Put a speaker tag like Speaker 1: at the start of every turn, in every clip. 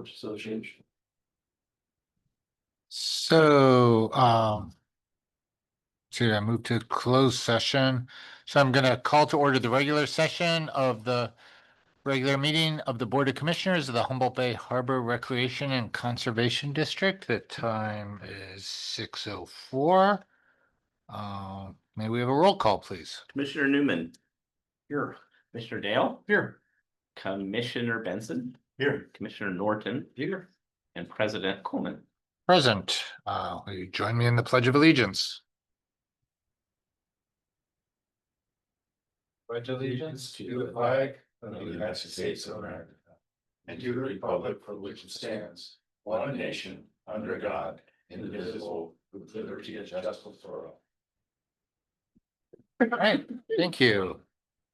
Speaker 1: Ports Association.
Speaker 2: So, I move to closed session. So I'm going to call to order the regular session of the regular meeting of the Board of Commissioners of the Humboldt Bay Harbor Recreation and Conservation District. The time is 6:04. May we have a roll call, please?
Speaker 3: Commissioner Newman.
Speaker 1: Here.
Speaker 3: Commissioner Dale.
Speaker 1: Here.
Speaker 3: Commissioner Benson.
Speaker 1: Here.
Speaker 3: Commissioner Norton.
Speaker 1: Here.
Speaker 3: And President Coleman.
Speaker 2: Present. Will you join me in the Pledge of Allegiance?
Speaker 1: Pledge allegiance to the flag of the United States of America and to the republic for which it stands, one nation, under God, indivisible, with liberty and justice for all.
Speaker 2: All right, thank you.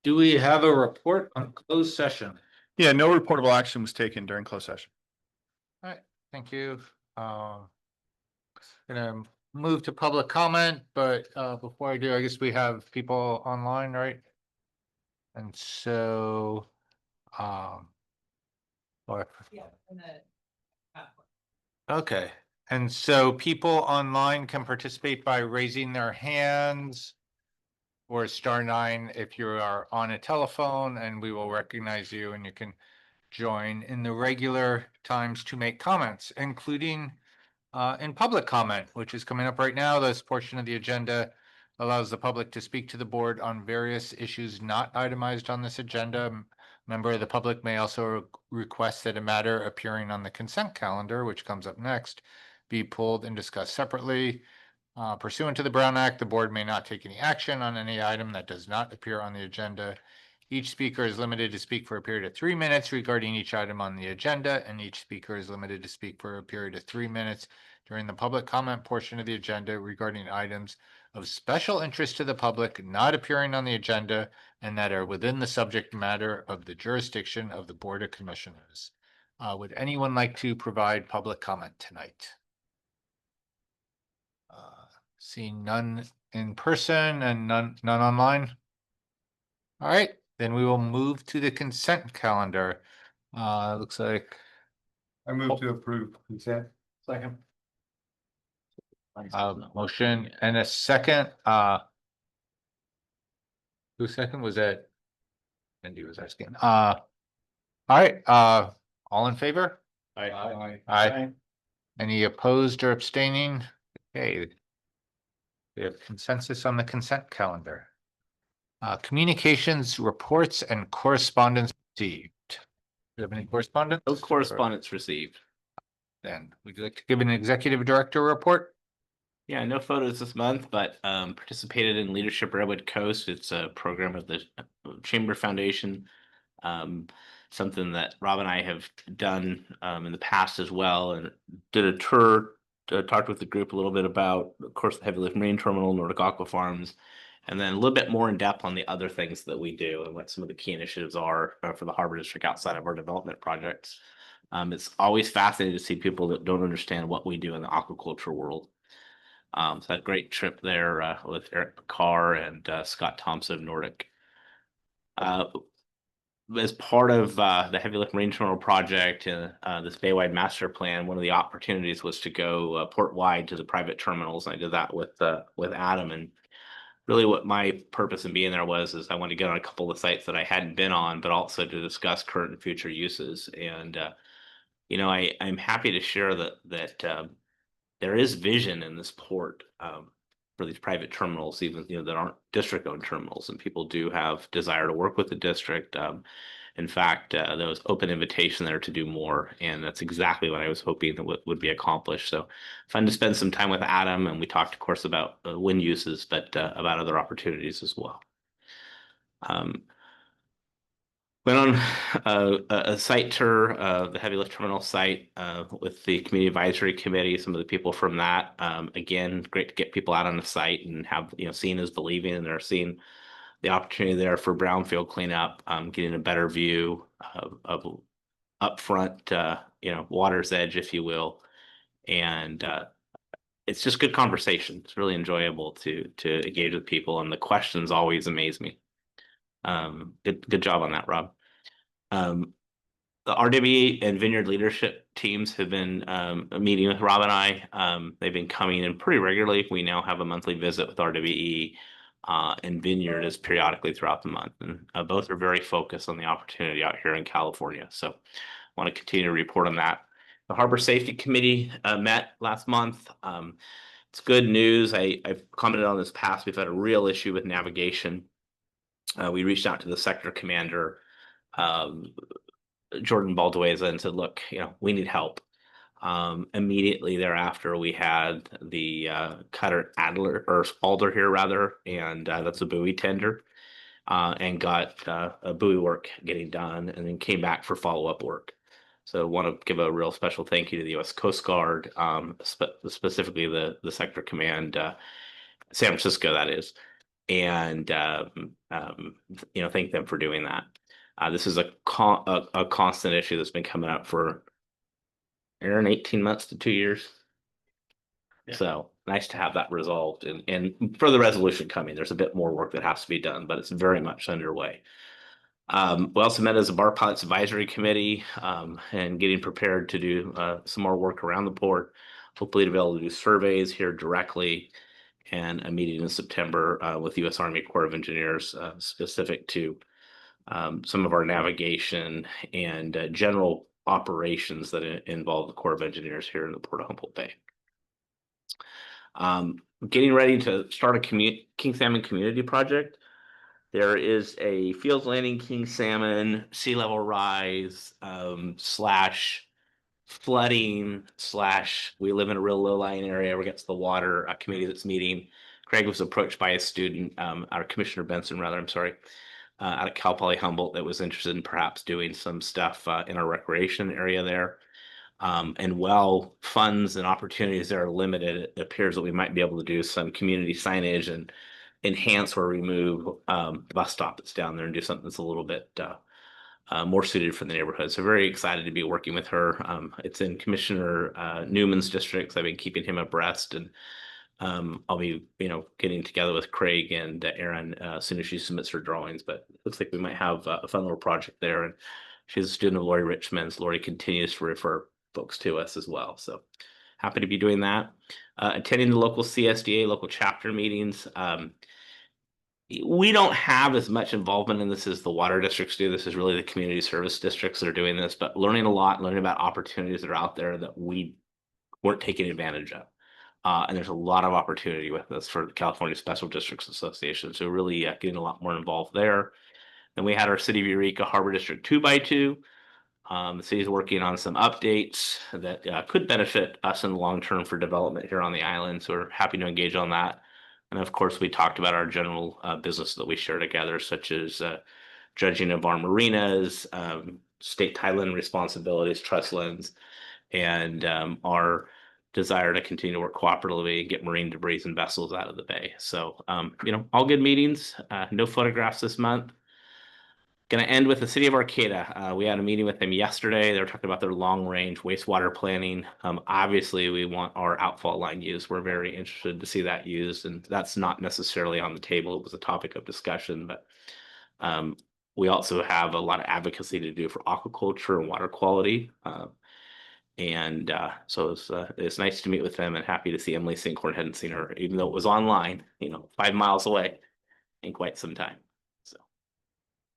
Speaker 2: Do we have a report on closed session?
Speaker 4: Yeah, no reportable action was taken during closed session.
Speaker 2: All right, thank you. Gonna move to public comment, but before I do, I guess we have people online, right? And so, or, okay, and so people online can participate by raising their hands or *9 if you are on a telephone, and we will recognize you and you can join in the regular times to make comments, including in public comment, which is coming up right now. This portion of the agenda allows the public to speak to the board on various issues not itemized on this agenda. Member of the public may also request that a matter appearing on the consent calendar, which comes up next, be pulled and discussed separately. Pursuant to the Brown Act, the board may not take any action on any item that does not appear on the agenda. Each speaker is limited to speak for a period of 3 minutes regarding each item on the agenda, and each speaker is limited to speak for a period of 3 minutes during the public comment portion of the agenda regarding items of special interest to the public not appearing on the agenda and that are within the subject matter of the jurisdiction of the Board of Commissioners. Would anyone like to provide public comment tonight? Seeing none in person and none online. All right, then we will move to the consent calendar. Looks like
Speaker 4: I move to approve consent.
Speaker 1: Second.
Speaker 2: motion and a second. Whose second was that? Andy was asking. All right, all in favor?
Speaker 1: Aye.
Speaker 2: Aye. Any opposed or abstaining? Okay. We have consensus on the consent calendar. Communications, reports, and correspondence received. Do you have any correspondence?
Speaker 3: No correspondence received.
Speaker 2: Then would you like to give an executive director report?
Speaker 3: Yeah, no photos this month, but participated in Leadership Redwood Coast. It's a program of the Chamber Foundation. Something that Rob and I have done in the past as well, and did a tour, talked with the group a little bit about, of course, the Heavy Lift Marine Terminal, Nordic Aqua Farms, and then a little bit more in depth on the other things that we do and what some of the key initiatives are for the Harbor District outside of our development projects. It's always fascinating to see people that don't understand what we do in the aquaculture world. So I had a great trip there with Eric Carr and Scott Thompson of Nordic. As part of the Heavy Lift Marine Terminal project and this Baywide Master Plan, one of the opportunities was to go port-wide to the private terminals. And I did that with Adam. And really what my purpose in being there is I wanted to get on a couple of sites that I hadn't been on, but also to discuss current and future uses. And, I'm happy to share that there is vision in this port for these private terminals, even that aren't district-owned terminals, and people do have desire to work with the district. In fact, there was open invitation there to do more, and that's exactly what I was hoping that would be accomplished. So fun to spend some time with Adam, and we talked, of course, about wind uses, but about other opportunities as well. Went on a site tour of the Heavy Lift Terminal site with the Community Advisory Committee, some of the people from that. Again, great to get people out on the site and have, seeing is believing, and they're seeing the opportunity there for brownfield cleanup, getting a better view of upfront, water's edge, if you will. And it's just good conversation. It's really enjoyable to engage with people, and the questions always amaze me. Good job on that, Rob. the RWE and Vineyard leadership teams have been meeting with Rob and I. They've been coming in pretty regularly. We now have a monthly visit with RWE, and Vineyard is periodically throughout the month. And both are very focused on the opportunity out here in California. So I want to continue to report on that. The Harbor Safety Committee met last month. It's good news. I've commented on this past. We've had a real issue with navigation. We reached out to the sector commander, Jordan Baldueza, and said, look, we need help. Immediately thereafter, we had the cutter Adler or Alder here rather, and that's a buoy tender, and got a buoy work getting done, and then came back for follow-up work. So want to give a real special thank you to the U.S. Coast Guard, specifically the sector command, San Francisco, that is, and thank them for doing that. This is a constant issue that's been coming up for 18 months to 2 years.
Speaker 1: Yeah.
Speaker 3: So nice to have that resolved, and for the resolution coming, there's a bit more work that has to be done, but it's very much underway. We also met as a Bar Pilots Advisory Committee, and getting prepared to do some more work around the port, hopefully to be able to do surveys here directly, and a meeting in September with U.S. Army Corps of Engineers specific to some of our navigation and general operations that involve the Corps of Engineers here in the Port of Humboldt Bay. Getting ready to start a king salmon community project. There is a Fields Landing king salmon sea level rise slash flooding slash we live in a real low-lying area where it gets the water, a committee that's meeting. Craig was approached by a student, our Commissioner Benson rather, I'm sorry, out of Cal Poly Humboldt, that was interested in perhaps doing some stuff in our recreation area there. And while funds and opportunities there are limited, it appears that we might be able to do some community signage and enhance or remove the bus stop that's down there and do something that's a little bit more suited for the neighborhood. So very excited to be working with her. It's in Commissioner Newman's district, so I've been keeping him abreast, and I'll be, getting together with Craig and Aaron as soon as she submits her drawings. But it looks like we might have a fun little project there. And she's a student of Lori Richmond's. Lori continues to refer folks to us as well. So happy to be doing that. Attending the local CSDA, local chapter meetings. We don't have as much involvement in this as the water districts do. This is really the community service districts that are doing this, but learning a lot, learning about opportunities that are out there that we weren't taking advantage of. And there's a lot of opportunity with this for the California Special Districts Association. So really getting a lot more involved there. Then we had our City of Eureka Harbor District 2x2. The city's working on some updates that could benefit us in the long term for development here on the island. So we're happy to engage on that. And of course, we talked about our general business that we share together, such as judging of our marinas, state tideland responsibilities, trust lands, and our desire to continue to work cooperatively and get marine debris and vessels out of the bay. So, all good meetings, no photographs this month. Going to end with the city of Arcata. We had a meeting with them yesterday. They were talking about their long range wastewater planning. Obviously, we want our outfall line used. We're very interested to see that used, and that's not necessarily on the table. It was a topic of discussion, but we also have a lot of advocacy to do for aquaculture and water quality. So it's nice to meet with them, and happy to see Emily Sinkhorn. Hadn't seen her, even though it was online, 5 miles away in quite some time. So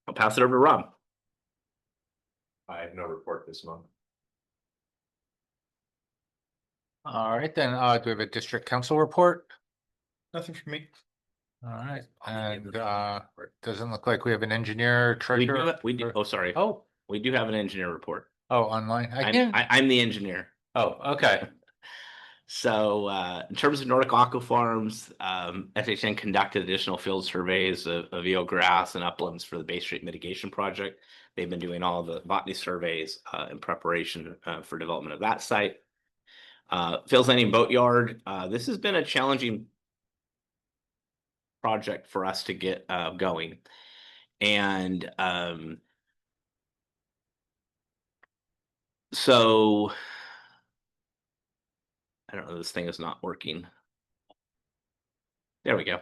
Speaker 3: I'll pass it over to Rob.
Speaker 1: I have no report this month.
Speaker 2: All right, then, do we have a district council report?
Speaker 4: Nothing for me.
Speaker 2: All right, and doesn't look like we have an engineer, treasurer.
Speaker 3: Oh, sorry.
Speaker 2: Oh,
Speaker 3: We do have an engineer report.
Speaker 2: online. I can't.
Speaker 3: I'm the engineer.
Speaker 2: Oh, okay.
Speaker 3: So in terms of Nordic Aqua Farms, FHN conducted additional field surveys of eelgrass and uplands for the Bay Street Mitigation Project. They've been doing all the botany surveys in preparation for development of that site. Fields Landing Boatyard. This has been a challenging project for us to get going. And so I don't know, this thing is not working. There we go.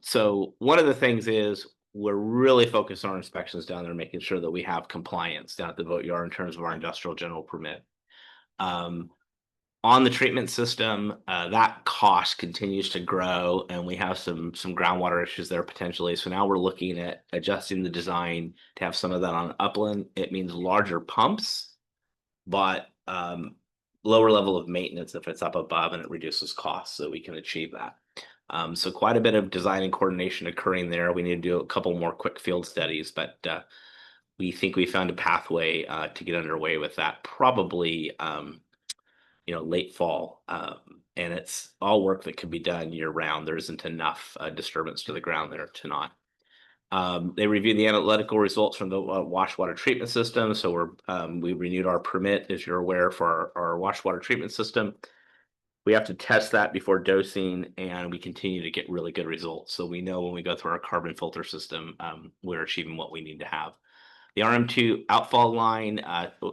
Speaker 3: So one of the things is we're really focused on our inspections down there, making sure that we have compliance down at the boatyard in terms of our industrial general permit. On the treatment system, that cost continues to grow, and we have some groundwater issues there potentially. So now we're looking at adjusting the design to have some of that on upland. It means larger pumps, but lower level of maintenance if it's up above, and it reduces costs, so we can achieve that. So quite a bit of design and coordination occurring there. We need to do a couple more quick field studies, but we think we found a pathway to get underway with that, probably late fall. And it's all work that can be done year round. There isn't enough disturbance to the ground there to not. They reviewed the analytical results from the wash water treatment system. So we renewed our permit, as you're aware, for our wash water treatment system. We have to test that before dosing, and we continue to get really good results. So we know when we go through our carbon filter system, we're achieving what we need to have. The RM2 outfall line,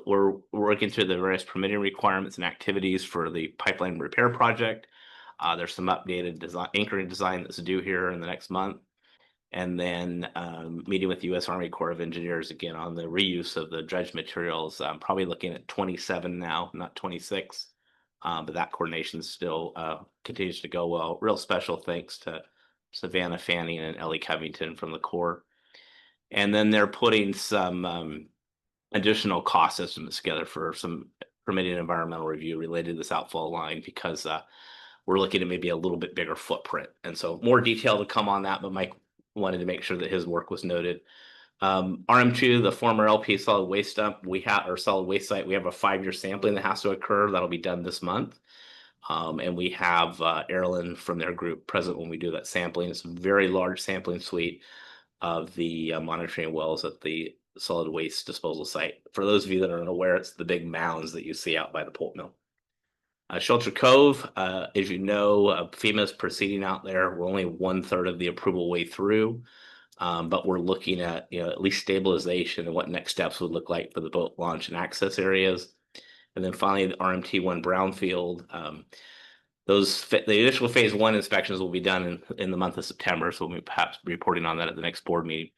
Speaker 3: we're working through the various permitting requirements and activities for the pipeline repair project. There's some updated design, anchoring design that's due here in the next month. And then meeting with the U.S. Army Corps of Engineers again on the reuse of the dredge materials. I'm probably looking at 27 now, not 26. But that coordination still continues to go well. Real special thanks to Savannah Fanning and Ellie Covington from the Corps. And then they're putting some additional cost estimates together for some permitting environmental review related to this outfall line, because we're looking at maybe a little bit bigger footprint. And so more detail to come on that, but Mike wanted to make sure that his work was noted. RM2, the former LP solid waste dump, our solid waste site, we have a 5-year sampling that has to occur. That'll be done this month. And we have Erilyn from their group present when we do that sampling. It's a very large sampling suite of the monitoring wells at the solid waste disposal site. For those of you that are unaware, it's the big mounds that you see out by the pulp mill. Shelter Cove, as you know, FEMA's proceeding out there. We're only 1/3 of the approval way through, but we're looking at at least stabilization and what next steps would look like for the boat launch and access areas. And then finally, the RMT1 brownfield. The initial phase 1 inspections will be done in the month of September, so we'll be perhaps reporting on that at the next board meeting.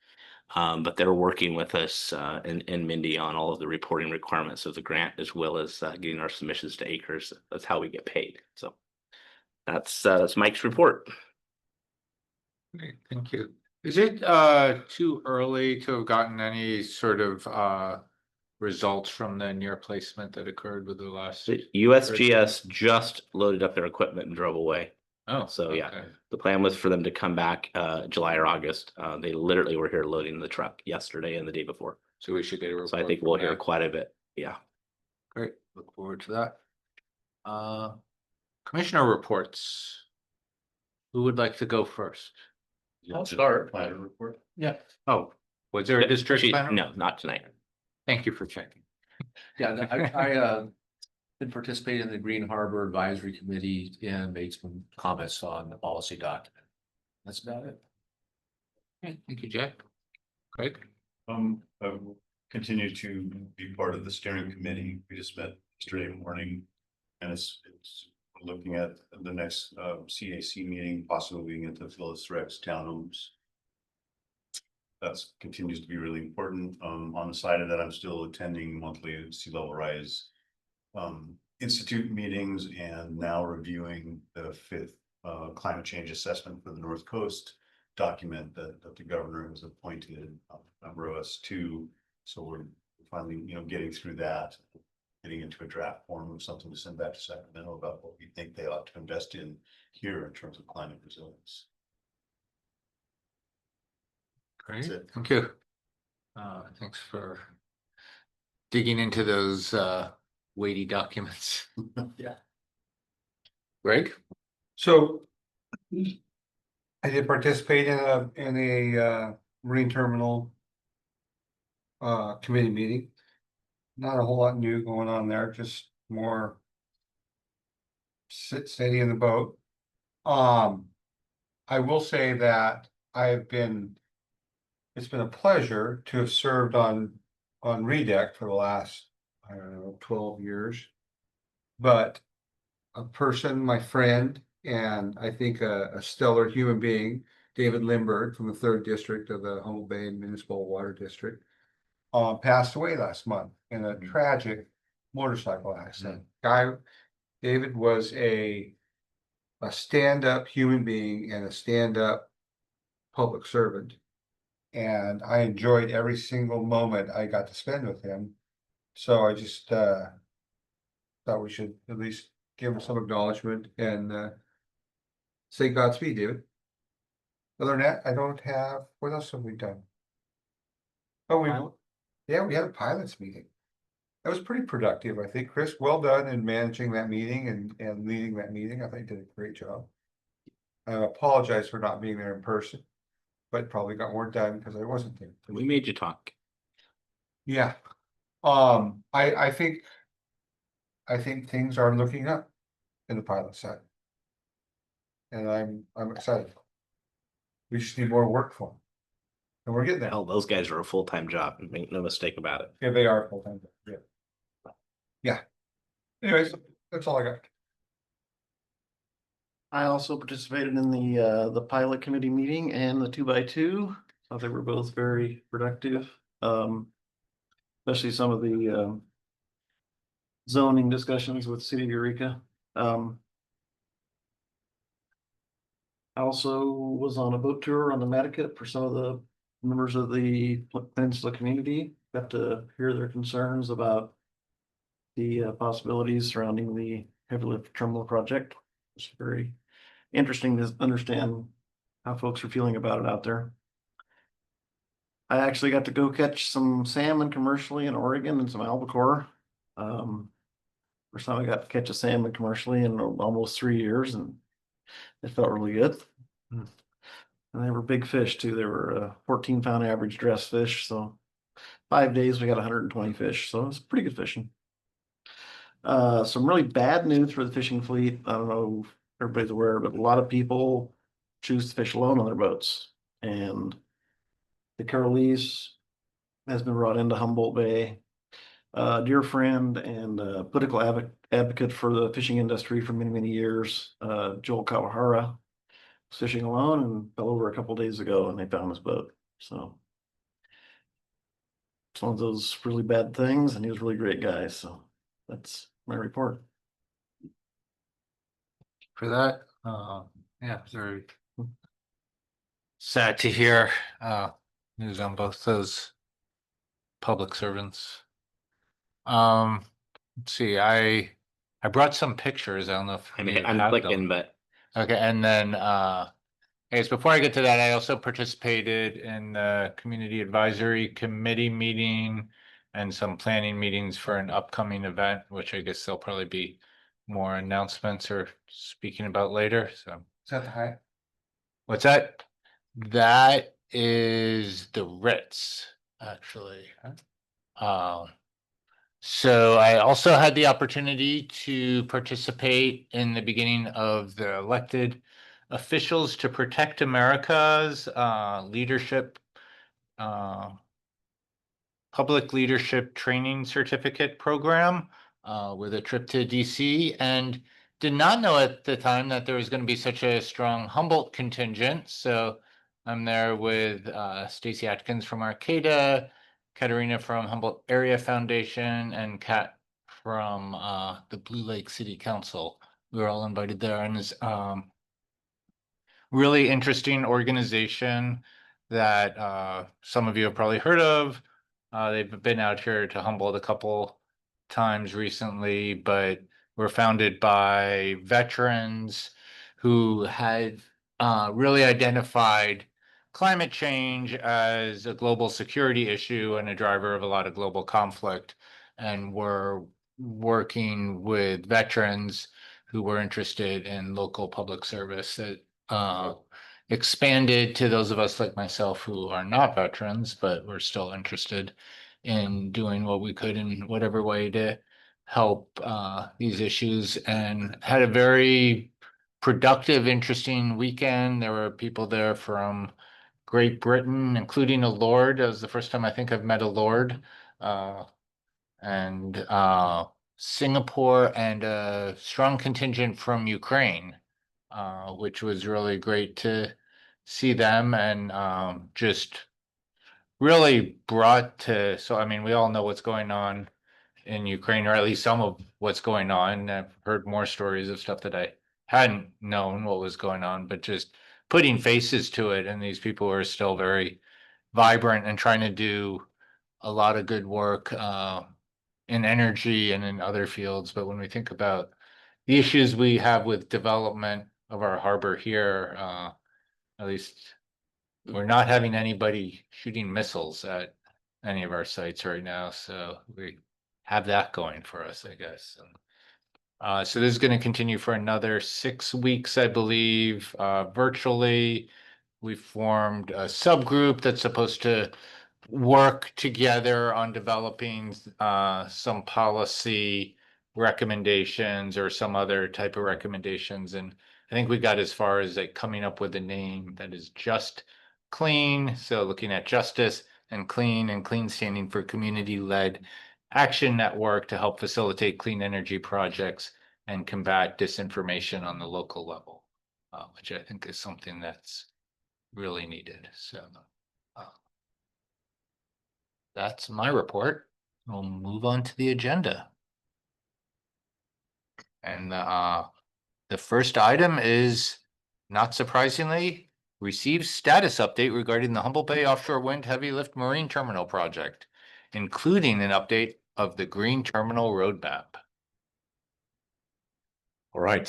Speaker 3: But they're working with us and Mindy on all of the reporting requirements of the grant, as well as getting our submissions to acres. That's how we get paid. So that's Mike's report.
Speaker 2: Great, thank you. Is it too early to have gotten any sort of results from the near placement that occurred with the last?
Speaker 3: USGS just loaded up their equipment and drove away.
Speaker 2: Oh,
Speaker 3: So
Speaker 2: okay.
Speaker 3: yeah, the plan was for them to come back July or August. They literally were here loading the truck yesterday and the day before.
Speaker 2: So we should get a report.
Speaker 3: So I think
Speaker 2: from
Speaker 3: we'll hear
Speaker 2: that.
Speaker 3: quite a bit. Yeah.
Speaker 2: Great, look forward to that. Commissioner reports. Who would like to go first?
Speaker 1: I'll start. Planner report.
Speaker 2: Yeah. Oh, was there a district planner?
Speaker 3: No, not tonight.
Speaker 2: Thank you for checking.
Speaker 5: Yeah, I been participating in the Green Harbor Advisory Committee and made some comments on the policy document. That's about it.
Speaker 2: Okay, thank you, Jack. Craig?
Speaker 1: I will continue to be part of the steering committee. We just met yesterday morning, and it's we're looking at the next CAC meeting, possibly moving into Phyllis Rex townhomes. That continues to be really important. On the side of that, I'm still attending monthly sea level rise Institute meetings, and now reviewing the 5th climate change assessment for the North Coast document that the governor has appointed us to. So we're finally, getting through that, getting into a draft form of something to send back to Sacramento about what we think they ought to invest in here in terms of climate resilience.
Speaker 2: Great,
Speaker 1: That's it.
Speaker 2: thank you. Thanks for digging into those weighty documents.
Speaker 1: Yeah.
Speaker 2: Greg?
Speaker 6: So I did participate in a marine terminal committee meeting. Not a whole lot new going on there, just more steady in the boat. I will say that it's been a pleasure to have served on REDEC for the last, I don't know, 12 years. But a person, my friend, and I think a stellar human being David Lindbergh from the 3rd District of the Humboldt Bay Municipal Water District. Passed away last month in a tragic motorcycle accident. David was a stand-up human being and a stand-up public servant. And I enjoyed every single moment I got to spend with him. So I just thought we should at least give him some acknowledgement and say Godspeed, David. Other than that, I don't have, what else have we done? Oh, yeah, we had a pilots meeting. That was pretty productive, I think. Chris, well done in managing that meeting and leading that meeting. I think you did a great job. I apologize for not being there in person, but probably got more done because I wasn't there.
Speaker 3: We made you talk.
Speaker 6: Yeah. I think things are looking up in the pilot side. And I'm excited. We just need more work for them. And we're getting there.
Speaker 3: Hell, those guys are a full-time job. Make no mistake about it.
Speaker 6: Yeah, they are full-time. Yeah. Yeah. Anyways, that's all I got.
Speaker 4: I also participated in the pilot committee meeting and the 2x2. Thought they were both very productive. Especially some of the zoning discussions with City of Eureka. I also was on a boat tour on the Matticat for some of the members of the Peninsula community. Got to hear their concerns about the possibilities surrounding the heavy lift terminal project. It's very interesting to understand how folks are feeling about it out there. I actually got to go catch some salmon commercially in Oregon and some albacore. First time I got to catch a salmon commercially in almost 3 years, and it felt really good. And they were big fish too. They were 14-pound average dress fish. So 5 days we got 120 fish. So it's pretty good fishing. Some really bad news for the fishing fleet. I don't know if everybody's aware, but a lot of people choose to fish alone on their boats. And the Carolese has been brought into Humboldt Bay. Dear friend and political advocate for the fishing industry for many, many years, Joel Kawahara, was fishing alone and fell over a couple days ago, and they found his boat. So it's one of those really bad things, and he was a really great guy. So that's my report.
Speaker 2: For that, yeah, very sad to hear news on both those public servants. Let's see, I brought some pictures. I don't know if
Speaker 3: I
Speaker 2: you
Speaker 3: mean,
Speaker 2: have
Speaker 3: I'm
Speaker 2: them.
Speaker 3: clicking, but
Speaker 2: Okay, and then I guess before I get to that, I also participated in the Community Advisory Committee meeting and some planning meetings for an upcoming event, which I guess there'll probably be more announcements or speaking about later. So
Speaker 6: Is that the high?
Speaker 2: what's that? That is the Ritz, actually. So I also had the opportunity to participate in the beginning of the elected officials to protect America's leadership, public leadership training certificate program with a trip to DC, and did not know at the time that there was going to be such a strong Humboldt contingent. So I'm there with Stacy Atkins from Arcata, Katerina from Humboldt Area Foundation, and Kat from the Blue Lake City Council. We were all invited there, and it's really interesting organization that some of you have probably heard of. They've been out here to Humboldt a couple times recently, but were founded by veterans who had really identified climate change as a global security issue and a driver of a lot of global conflict, and were working with veterans who were interested in local public service that expanded to those of us like myself who are not veterans, but we're still interested in doing what we could in whatever way to help these issues, and had a very productive, interesting weekend. There were people there from Great Britain, including a Lord. It was the first time I think I've met a Lord. And Singapore, and a strong contingent from Ukraine, which was really great to see them and just really brought to, so I mean, we all know what's going on in Ukraine, or at least some of what's going on. I've heard more stories of stuff that I hadn't known what was going on, but just putting faces to it. And these people are still very vibrant and trying to do a lot of good work in energy and in other fields. But when we think about the issues we have with development of our harbor here, at least we're not having anybody shooting missiles at any of our sites right now, so we have that going for us, I guess. So this is going to continue for another 6 weeks, I believe, virtually. We formed a subgroup that's supposed to work together on developing some policy recommendations or some other type of recommendations. And I think we got as far as like coming up with a name that is just clean. So looking at justice and clean standing for community-led action network to help facilitate clean energy projects and combat disinformation on the local level, which I think is something that's really needed. So that's my report. We'll move on to the agenda. And the first item is, not surprisingly, receive status update regarding the Humboldt Bay Offshore Wind Heavy Lift Marine Terminal project, including an update of the Green Terminal Roadmap.
Speaker 7: All right.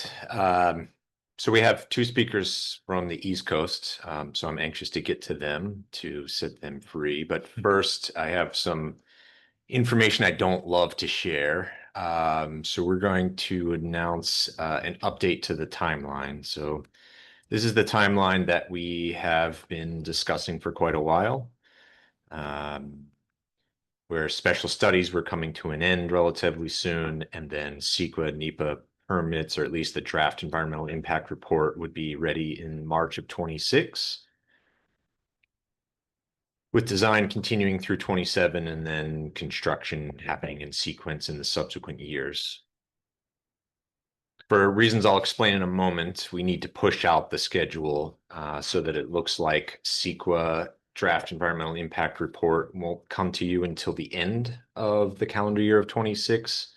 Speaker 7: So we have two speakers from the East Coast, so I'm anxious to get to them to set them free. But first, I have some information I don't love to share. So we're going to announce an update to the timeline. So this is the timeline that we have been discussing for quite a while, where special studies were coming to an end relatively soon, and then CEQA, NEPA permits, or at least the draft environmental impact report, would be ready in March of 26, with design continuing through 27 and then construction happening in sequence in the subsequent years. For reasons I'll explain in a moment, we need to push out the schedule so that it looks like CEQA draft environmental impact report won't come to you until the end of the calendar year of 26,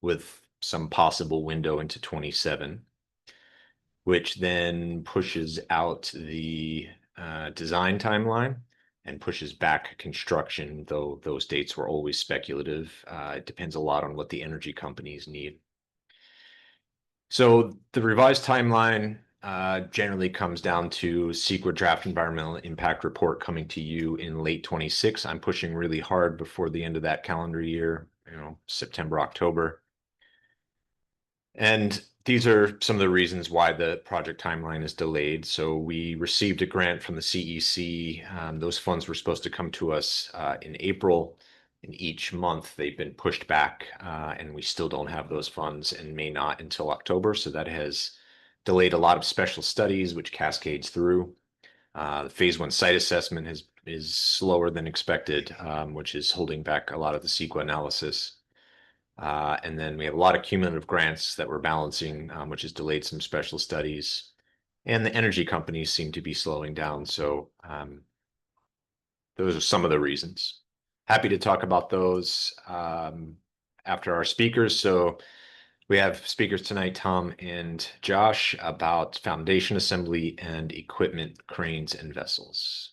Speaker 7: with some possible window into 27, which then pushes out the design timeline and pushes back construction, though those dates were always speculative. It depends a lot on what the energy companies need. So the revised timeline generally comes down to CEQA draft environmental impact report coming to you in late 26. I'm pushing really hard before the end of that calendar year, September, October. And these are some of the reasons why the project timeline is delayed. So we received a grant from the CEC. Those funds were supposed to come to us in April. In each month, they've been pushed back, and we still don't have those funds and may not until October. So that has delayed a lot of special studies, which cascades through. The phase 1 site assessment is slower than expected, which is holding back a lot of the CEQA analysis. And then we have a lot of cumulative grants that we're balancing, which has delayed some special studies. And the energy companies seem to be slowing down. So those are some of the reasons. Happy to talk about those after our speakers. So we have speakers tonight, Tom and Josh, about foundation assembly and equipment, cranes, and vessels.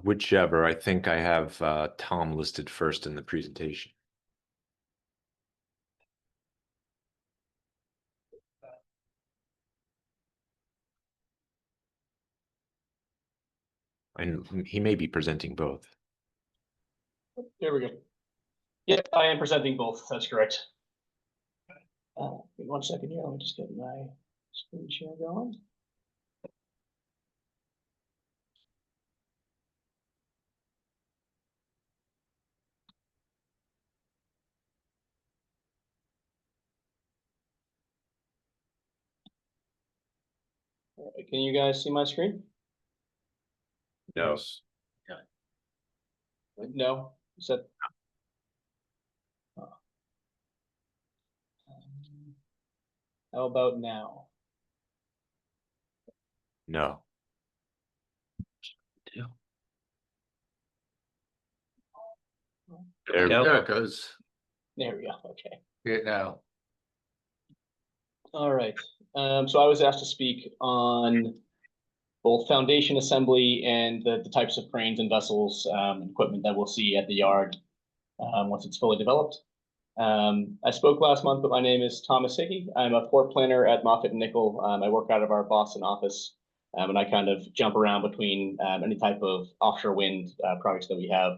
Speaker 7: Whichever. I think I have Tom listed first in the presentation. And he may be presenting both.
Speaker 8: There we go. Yep, I am presenting both. That's correct. Give me 1 second here. Let me just get my screen share going. All right, can you guys see my screen?
Speaker 7: No.
Speaker 8: No? You said. How about now?
Speaker 7: No. There,
Speaker 5: There it goes.
Speaker 8: There we go, okay.
Speaker 5: Good now.
Speaker 8: All right, so I was asked to speak on both foundation assembly and the types of cranes and vessels, and equipment that we'll see at the yard, once it's fully developed. I spoke last month, but my name is Thomas Hickey. I'm a port planner at Moffett and Nickel. I work out of our Boston office, and I kind of jump around between any type of offshore wind projects that we have.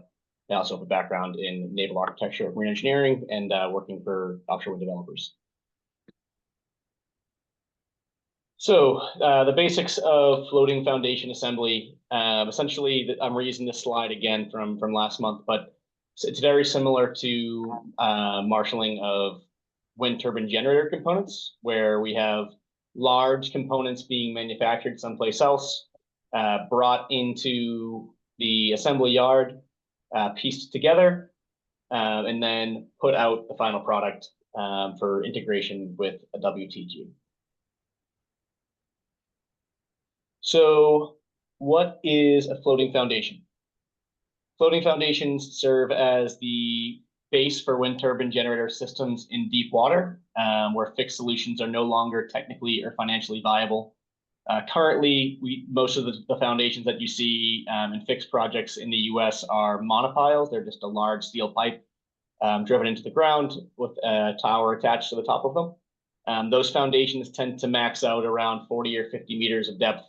Speaker 8: I also have a background in naval architecture, marine engineering, and working for offshore wind developers. So the basics of floating foundation assembly, essentially, I'm reusing this slide again from last month, but it's very similar to marshaling of wind turbine generator components, where we have large components being manufactured someplace else, brought into the assembly yard, pieced together, and then put out the final product for integration with a WTG. So what is a floating foundation? Floating foundations serve as the base for wind turbine generator systems in deep water, where fixed solutions are no longer technically or financially viable. Currently, most of the foundations that you see in fixed projects in the US are monopiles. They're just a large steel pipe driven into the ground with a tower attached to the top of them. Those foundations tend to max out around 40 or 50 meters of depth.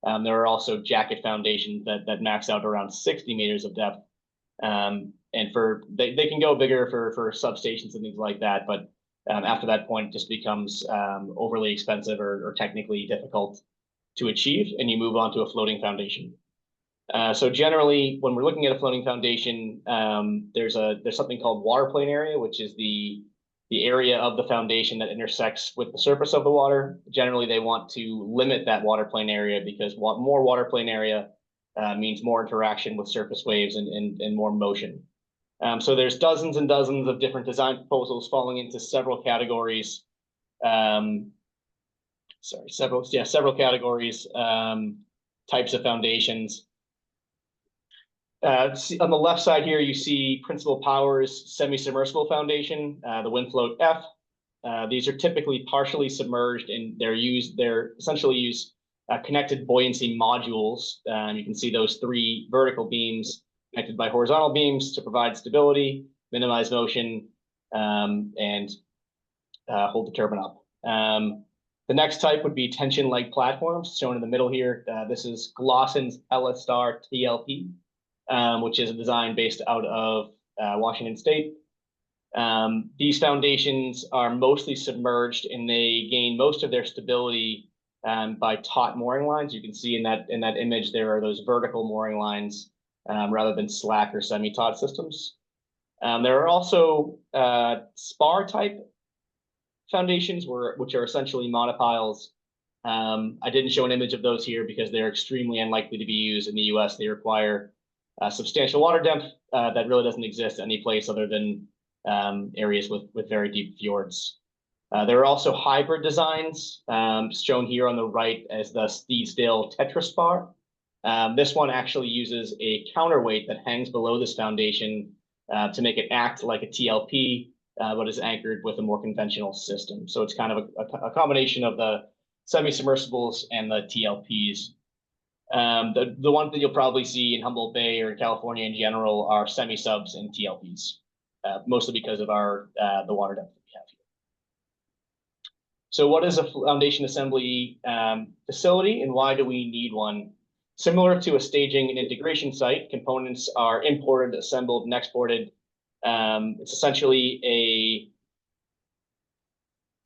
Speaker 8: There are also jacket foundations that max out around 60 meters of depth. And they can go bigger for substations and things like that, but after that point, it just becomes overly expensive or technically difficult to achieve, and you move on to a floating foundation. So generally, when we're looking at a floating foundation, there's something called water plane area, which is the area of the foundation that intersects with the surface of the water. Generally, they want to limit that water plane area because more water plane area means more interaction with surface waves and more motion. So there's dozens and dozens of different design proposals falling into several categories. Several categories, types of foundations. On the left side here, you see Principal Power's semi-submersible foundation, the WindFloat F. These are typically partially submerged, and they're essentially use connected buoyancy modules. You can see those 3 vertical beams connected by horizontal beams to provide stability, minimize motion, and hold the turbine up. The next type would be tension leg platforms, shown in the middle here. This is Glossen's LSR TLP. Which is a design based out of Washington State. These foundations are mostly submerged, and they gain most of their stability by taut mooring lines. You can see in that image there are those vertical mooring lines rather than slack or semi-taut systems. There are also spar type foundations, which are essentially monopiles. I didn't show an image of those here because they're extremely unlikely to be used in the US. They require substantial water depth that really doesn't exist any place other than areas with very deep fjords. There are also hybrid designs shown here on the right as the Steedsdale Tetraspar. This one actually uses a counterweight that hangs below this foundation to make it act like a TLP, but is anchored with a more conventional system. So it's kind of a combination of the semi-submersibles and the TLPs. The one that you'll probably see in Humboldt Bay or in California in general are semi-subs and TLPs, mostly because of the water depth that we have here. So what is a foundation assembly facility, and why do we need one? Similar to a staging and integration site, components are imported, assembled, and exported. It's essentially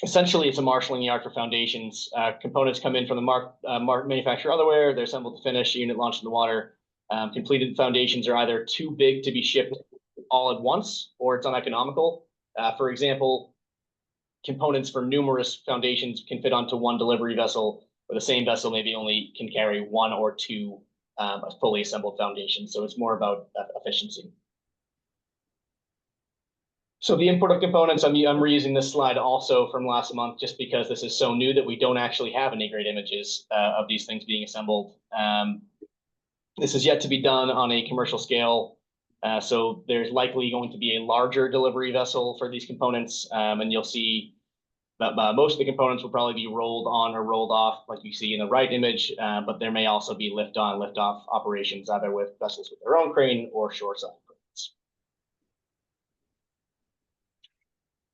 Speaker 8: it's a marshalling yard for foundations. Components come in from the manufacturer otherwhere. They're assembled to finish, unit launched in the water. Completed foundations are either too big to be shipped all at once, or it's uneconomical. For example, components for numerous foundations can fit onto one delivery vessel, or the same vessel maybe only can carry 1 or 2 fully assembled foundations. So it's more about efficiency. So the import of components, I'm reusing this slide also from last month, just because this is so new that we don't actually have any great images of these things being assembled. This is yet to be done on a commercial scale. So there's likely going to be a larger delivery vessel for these components. And you'll see that most of the components will probably be rolled on or rolled off, like you see in the right image. But there may also be lift on, lift off operations, either with vessels with their own crane or shoreside cranes.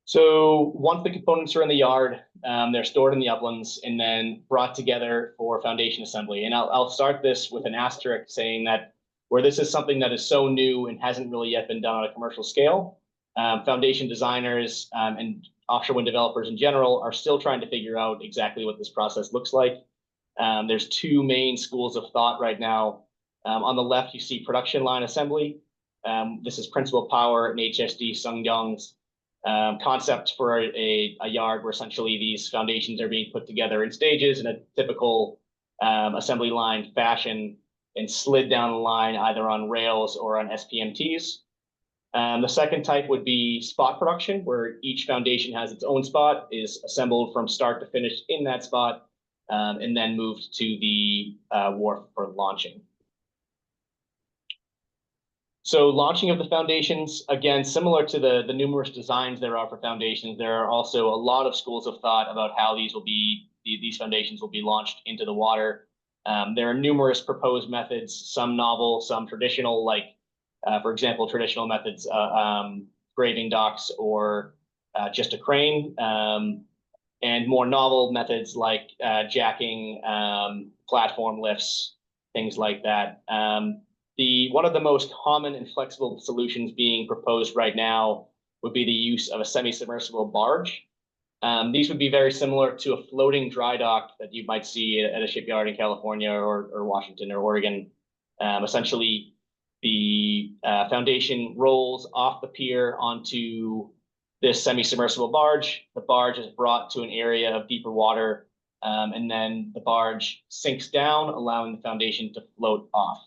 Speaker 8: So once the components are in the yard, they're stored in the uplands and then brought together for foundation assembly. And I'll start this with an asterisk saying that where this is something that is so new and hasn't really yet been done on a commercial scale, foundation designers and offshore wind developers in general are still trying to figure out exactly what this process looks like. There's two main schools of thought right now. On the left, you see production line assembly. This is Principal Power and HSD Sungyeong's concept for a yard where essentially these foundations are being put together in stages in a typical assembly line fashion and slid down the line either on rails or on SPMTs. The second type would be spot production, where each foundation has its own spot, is assembled from start to finish in that spot, and then moved to the wharf for launching. So launching of the foundations, again, similar to the numerous designs there are for foundations, there are also a lot of schools of thought about how these foundations will be launched into the water. There are numerous proposed methods, some novel, some traditional, like, for example, traditional methods, graving docks or just a crane, and more novel methods like jacking, platform lifts, things like that. One of the most common and flexible solutions being proposed right now would be the use of a semi-submersible barge. These would be very similar to a floating dry dock that you might see at a shipyard in California or Washington or Oregon. Essentially, the foundation rolls off the pier onto this semi-submersible barge. The barge is brought to an area of deeper water, and then the barge sinks down, allowing the foundation to float off.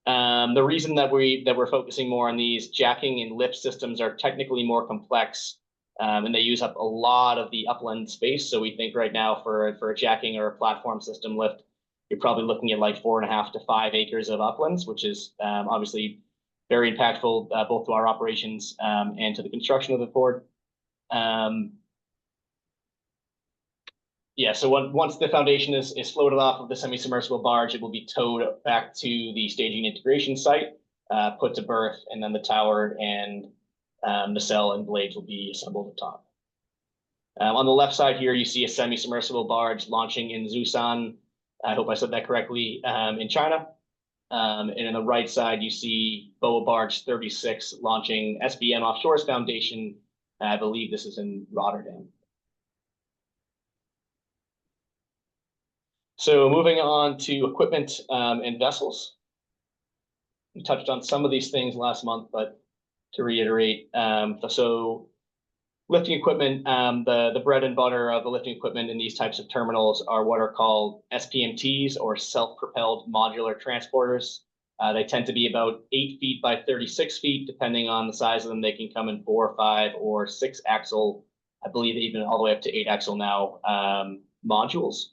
Speaker 8: The reason that we're focusing more on these jacking and lift systems are technically more complex, and they use up a lot of the upland space. So we think right now for a jacking or a platform system lift, you're probably looking at like 4.5 to 5 acres of uplands, which is obviously very impactful both to our operations and to the construction of the port. Yeah, so once the foundation is floated off of the semi-submersible barge, it will be towed back to the staging integration site, put to berth, and then the tower and nacelle and blades will be assembled atop. On the left side here, you see a semi-submersible barge launching in Zhoushan. I hope I said that correctly, in China. And on the right side, you see BOA Barge 36 launching SBM Offshore's foundation. I believe this is in Rotterdam. So moving on to equipment and vessels. We touched on some of these things last month, but to reiterate, so lifting equipment, the bread and butter of the lifting equipment in these types of terminals are what are called SPMTs, or self-propelled modular transporters. They tend to be about 8 feet by 36 feet, depending on the size of them. They can come in 4, 5, or 6 axle, I believe even all the way up to 8 axle now, modules.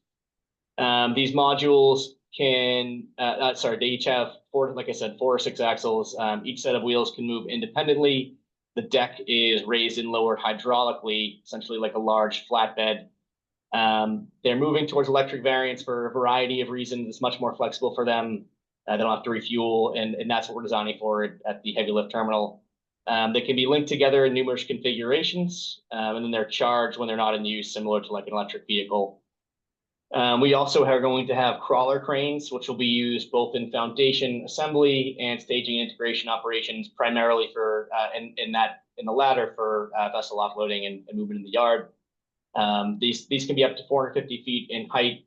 Speaker 8: These modules can, they each have 4, like I said, 4 or 6 axles. Each set of wheels can move independently. The deck is raised and lowered hydraulically, essentially like a large flatbed. They're moving towards electric variants for a variety of reasons. It's much more flexible for them. They don't have to refuel, and that's what we're designing for at the heavy lift terminal. They can be linked together in numerous configurations, and then they're charged when they're not in use, similar to like an electric vehicle. We also are going to have crawler cranes, which will be used both in foundation assembly and staging integration operations, primarily for in the latter for vessel offloading and movement in the yard. These can be up to 450 feet in height,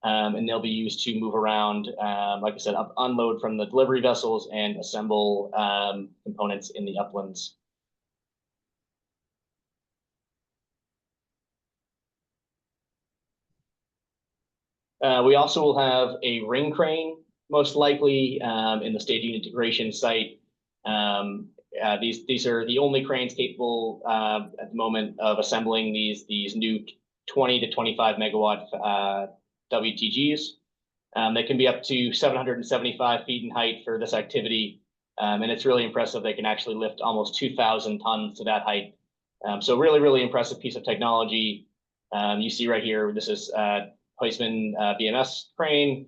Speaker 8: and they'll be used to move around, like I said, unload from the delivery vessels and assemble components in the uplands. We also will have a ring crane, most likely in the staging integration site. These are the only cranes capable at the moment of assembling these new 20 to 25 megawatt WTGs. They can be up to 775 feet in height for this activity. And it's really impressive. They can actually lift almost 2,000 tons to that height. So really, really impressive piece of technology. You see right here, this is Huisman BMS crane.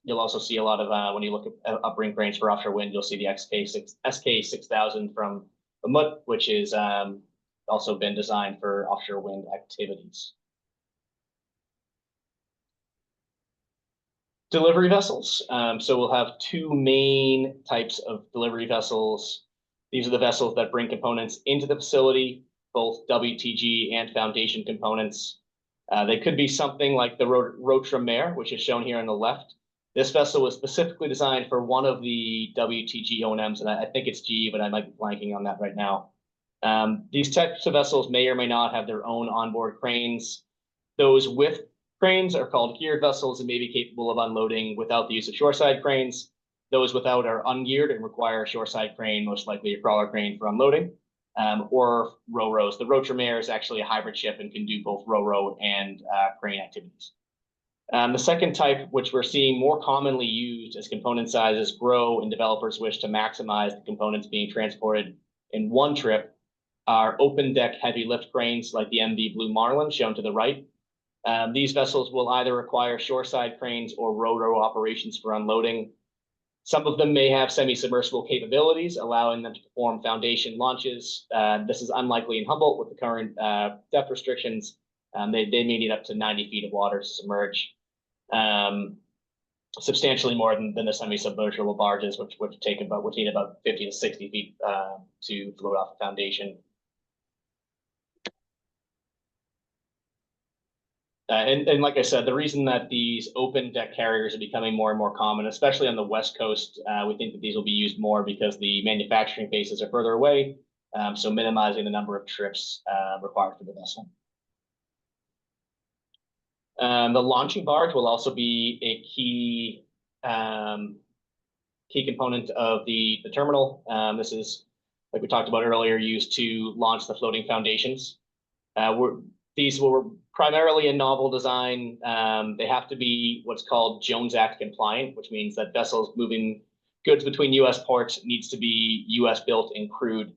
Speaker 8: You'll also see a lot of, when you look at upring cranes for offshore wind, you'll see the SK6000 from Humboldt, which is also been designed for offshore wind activities. Delivery vessels. So we'll have two main types of delivery vessels. These are the vessels that bring components into the facility, both WTG and foundation components. They could be something like the Rotra Mare, which is shown here on the left. This vessel was specifically designed for one of the WTG O&Ms, and I think it's G, but I might be blanking on that right now. These types of vessels may or may not have their own onboard cranes. Those with cranes are called geared vessels and may be capable of unloading without the use of shoreside cranes. Those without are ungeared and require a shoreside crane, most likely a crawler crane for unloading, or row-rows. The Rotra Mare is actually a hybrid ship and can do both row-row and crane activities. The second type, which we're seeing more commonly used as component sizes grow and developers wish to maximize the components being transported in one trip, are open deck heavy lift cranes like the MV Blue Marlin shown to the right. These vessels will either require shoreside cranes or row-row operations for unloading. Some of them may have semi-submersible capabilities, allowing them to perform foundation launches. This is unlikely in Humboldt with the current depth restrictions. They may need up to 90 feet of water to submerge. Substantially more than the semi-submersible barges, which need about 50 to 60 feet to float off the foundation. And like I said, the reason that these open deck carriers are becoming more and more common, especially on the West Coast, we think that these will be used more because the manufacturing bases are further away, so minimizing the number of trips required for the vessel. The launching barge will also be a key component of the terminal. This is, like we talked about earlier, used to launch the floating foundations. These were primarily a novel design. They have to be what's called Jones Act compliant, which means that vessels moving goods between U.S. ports needs to be U.S. built and crewed.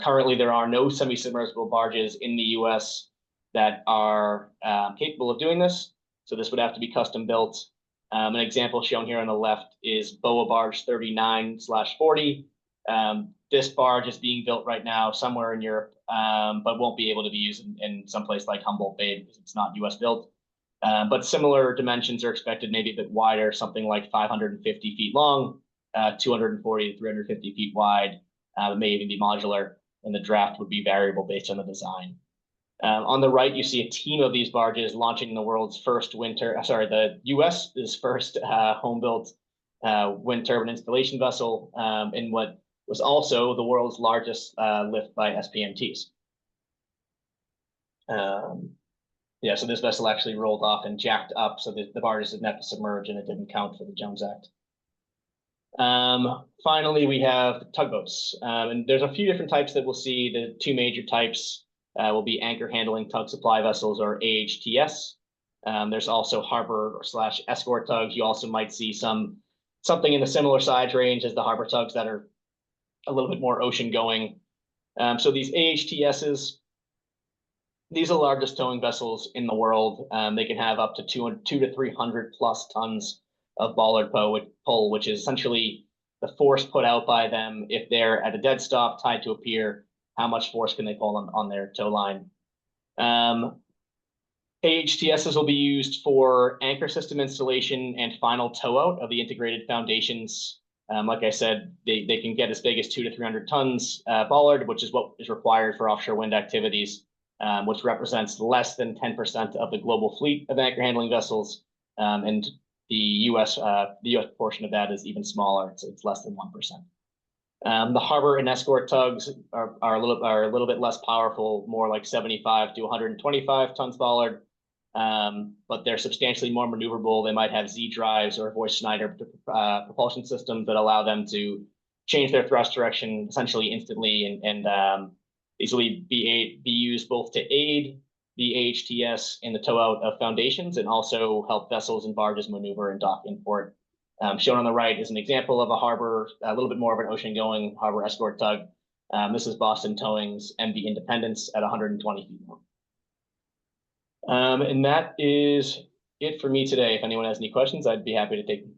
Speaker 8: Currently, there are no semi-submersible barges in the U.S. that are capable of doing this. So this would have to be custom built. An example shown here on the left is BOA barge 39/40. This barge is being built right now somewhere in Europe, but won't be able to be used in some place like Humboldt Bay because it's not U.S. built. But similar dimensions are expected, maybe a bit wider, something like 550 feet long, 240 to 350 feet wide. It may even be modular, and the draft would be variable based on the design. On the right, you see a team of these barges launching the U.S.'s first home-built wind turbine installation vessel in what was also the world's largest lift by SPMTs. Yeah, so this vessel actually rolled off and jacked up, so the barges didn't have to submerge, and it didn't count for the Jones Act. Finally, we have tugboats, and there's a few different types that we'll see. The two major types will be anchor handling tug supply vessels, or AHTS. There's also harbor / escort tugs. You also might see something in the similar size range as the harbor tugs that are a little bit more ocean going. So these AHTSs, these are the largest towing vessels in the world. They can have up to 200 to 300 plus tons of bollard pull, which is essentially the force put out by them if they're at a dead stop tied to a pier. How much force can they pull on their tow line? AHTSs will be used for anchor system installation and final tow out of the integrated foundations. Like I said, they can get as big as 200 to 300 tons bollard, which is what is required for offshore wind activities, which represents less than 10% of the global fleet of anchor handling vessels. And the US portion of that is even smaller. It's less than 1%. The harbor and escort tugs are a little bit less powerful, more like 75 to 125 tons bollard. But they're substantially more maneuverable. They might have Z drives or Voice Schneider propulsion systems that allow them to change their thrust direction essentially instantly, and these will be used both to aid the AHTS in the tow out of foundations and also help vessels and barges maneuver and dock in port. Shown on the right is an example of a harbor, a little bit more of an ocean-going harbor escort tug. This is Boston Towing's MV Independence at 120 feet long. And that is it for me today. If anyone has any questions, I'd be happy to take them.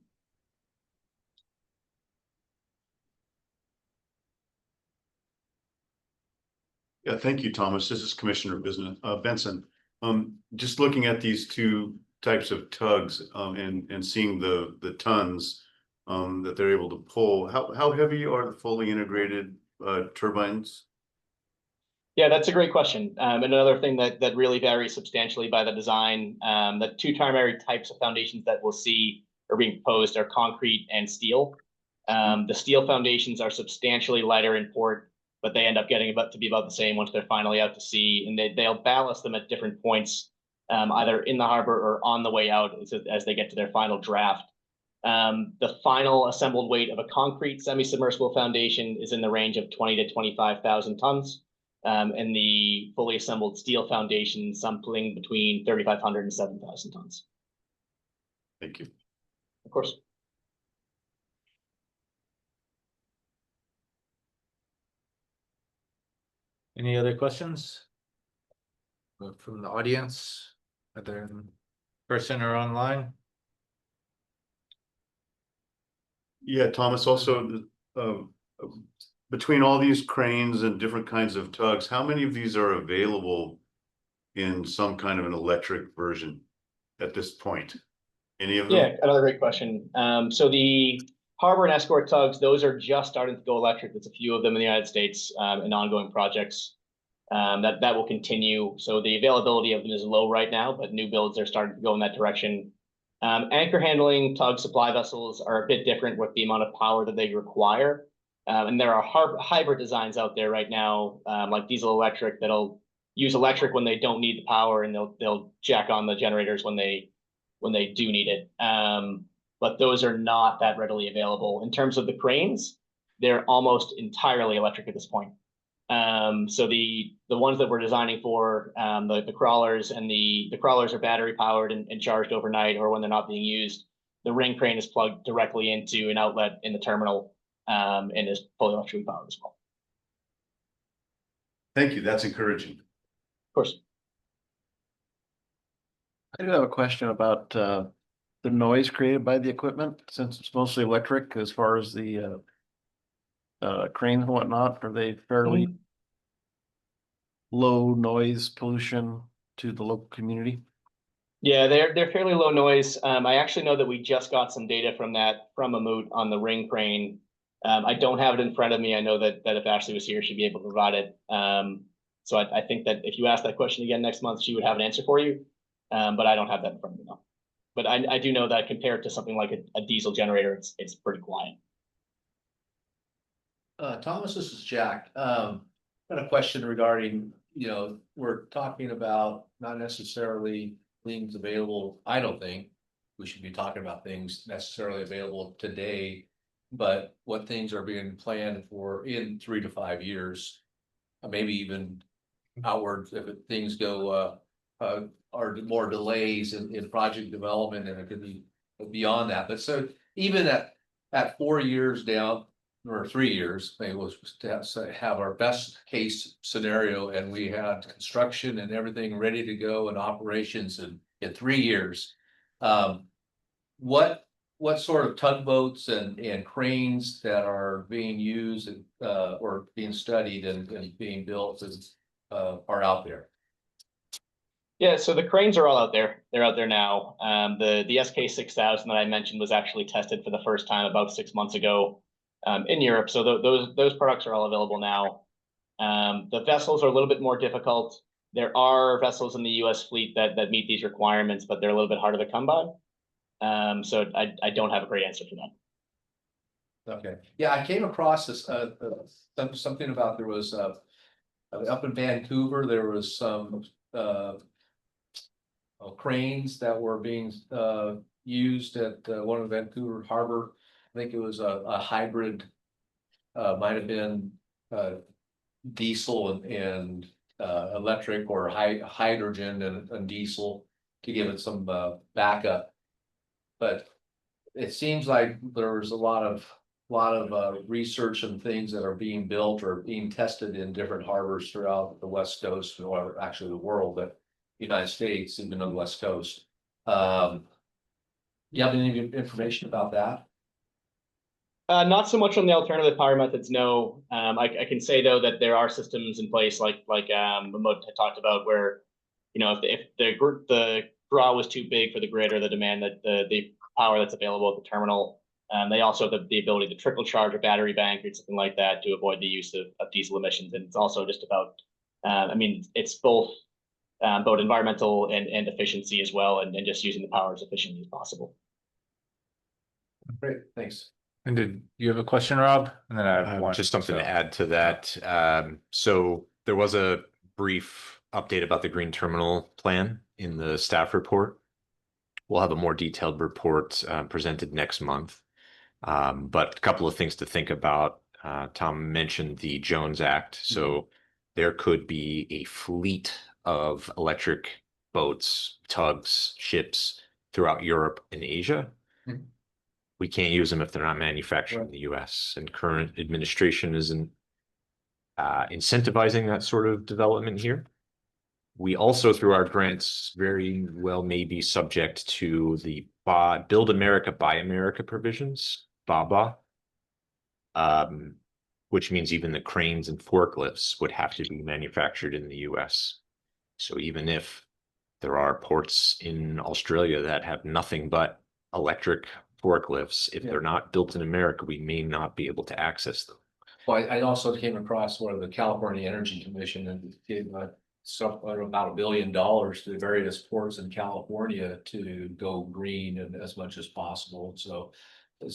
Speaker 1: Yeah, thank you, Thomas. This is Commissioner Benson. Just looking at these two types of tugs, and seeing the tons that they're able to pull, how heavy are the fully integrated turbines?
Speaker 8: Yeah, that's a great question. And another thing that really varies substantially by the design. The two primary types of foundations that we'll see are being proposed are concrete and steel. The steel foundations are substantially lighter in port, but they end up getting to be about the same once they're finally out to sea, and they'll ballast them at different points, either in the harbor or on the way out as they get to their final draft. The final assembled weight of a concrete semi-submersible foundation is in the range of 20 to 25,000 tons. And the fully assembled steel foundation something between 3,500 and 7,000 tons.
Speaker 1: Thank you.
Speaker 8: Of course.
Speaker 2: Any other questions? From the audience, either in person or online?
Speaker 1: Yeah, Thomas, also, between all these cranes and different kinds of tugs, how many of these are available in some kind of an electric version at this point? Any of them?
Speaker 8: Yeah, another great question. So the harbor and escort tugs, those are just starting to go electric. There's a few of them in the United States, in ongoing projects. That will continue. So the availability of them is low right now, but new builds are starting to go in that direction. Anchor handling tug supply vessels are a bit different with the amount of power that they require. And there are hybrid designs out there right now, like diesel electric, that'll use electric when they don't need the power, and they'll jack on the generators when they do need it. But those are not that readily available. In terms of the cranes, they're almost entirely electric at this point. So the ones that we're designing for, the crawlers, and the crawlers are battery powered and charged overnight, or when they're not being used. The ring crane is plugged directly into an outlet in the terminal, and is fully electrically powered as well.
Speaker 1: Thank you. That's encouraging.
Speaker 8: Of course.
Speaker 4: I do have a question about the noise created by the equipment, since it's mostly electric as far as the cranes and whatnot. Are they fairly low noise pollution to the local community?
Speaker 8: Yeah, they're fairly low noise. I actually know that we just got some data from a moot on the ring crane. I don't have it in front of me. I know that if Ashley was here, she'd be able to provide it. So I think that if you ask that question again next month, she would have an answer for you. But I don't have that in front of me now. But I do know that compared to something like a diesel generator, it's pretty quiet.
Speaker 5: Thomas, this is Jack. Got a question regarding, we're talking about not necessarily things available. I don't think we should be talking about things necessarily available today, but what things are being planned for in 3 to 5 years, maybe even outwards if things go, are more delays in project development, and it could be beyond that. But so even at 4 years down, or 3 years, maybe was to have our best case scenario, and we had construction and everything ready to go and operations in 3 years. What sort of tugboats and cranes that are being used and or being studied and being built are out there?
Speaker 8: Yeah, so the cranes are all out there. They're out there now. The SK 6000 that I mentioned was actually tested for the first time about 6 months ago in Europe. So those products are all available now. The vessels are a little bit more difficult. There are vessels in the US fleet that meet these requirements, but they're a little bit harder to come by. So I don't have a great answer for that.
Speaker 5: Okay, yeah, I came across this something about there was up in Vancouver, there was some cranes that were being used at one of Vancouver Harbor. I think it was a hybrid might have been, diesel and electric or hydrogen and diesel to give it some, backup. But it seems like there's a lot of research and things that are being built or being tested in different harbors throughout the West Coast, or actually the world, but United States, even on the West Coast. You have any information about that?
Speaker 8: Not so much on the alternative power methods, no. I can say though that there are systems in place like Mahmoud had talked about, where if the draw was too big for the grid or the demand that the power that's available at the terminal, they also have the ability to trickle charge a battery bank or something like that to avoid the use of diesel emissions. And it's also just about, it's both environmental and efficiency as well, and just using the power as efficiently as possible.
Speaker 5: Great, thanks.
Speaker 2: And did you have a question, Rob? And then I have one.
Speaker 7: Just something to
Speaker 2: So-
Speaker 7: add to that. So there was a brief update about the green terminal plan in the staff report. We'll have a more detailed report presented next month. But a couple of things to think about. Tom mentioned the Jones Act. So there could be a fleet of electric boats, tugs, ships throughout Europe and Asia. We can't use them if they're not manufactured in the US, and current administration isn't incentivizing that sort of development here. We also, through our grants, very well may be subject to the Build America, Buy America provisions, BABA, which means even the cranes and forklifts would have to be manufactured in the US. So even if there are ports in Australia that have nothing but electric forklifts, if they're not built in America, we may not be able to access them.
Speaker 5: Well, I also came across one of the California Energy Commission and gave about $1 billion to various ports in California to go green and as much as possible. So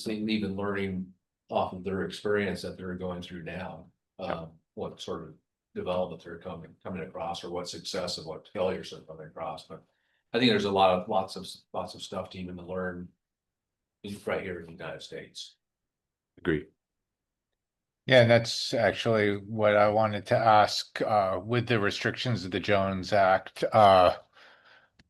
Speaker 5: they've even learning off of their experience that they're going through now, what sort of development they're coming across, or what success and what failures they're coming across. But I think there's lots of stuff to even learn right here in the United States.
Speaker 7: Agree.
Speaker 2: Yeah, and that's actually what I wanted to ask, with the restrictions of the Jones Act,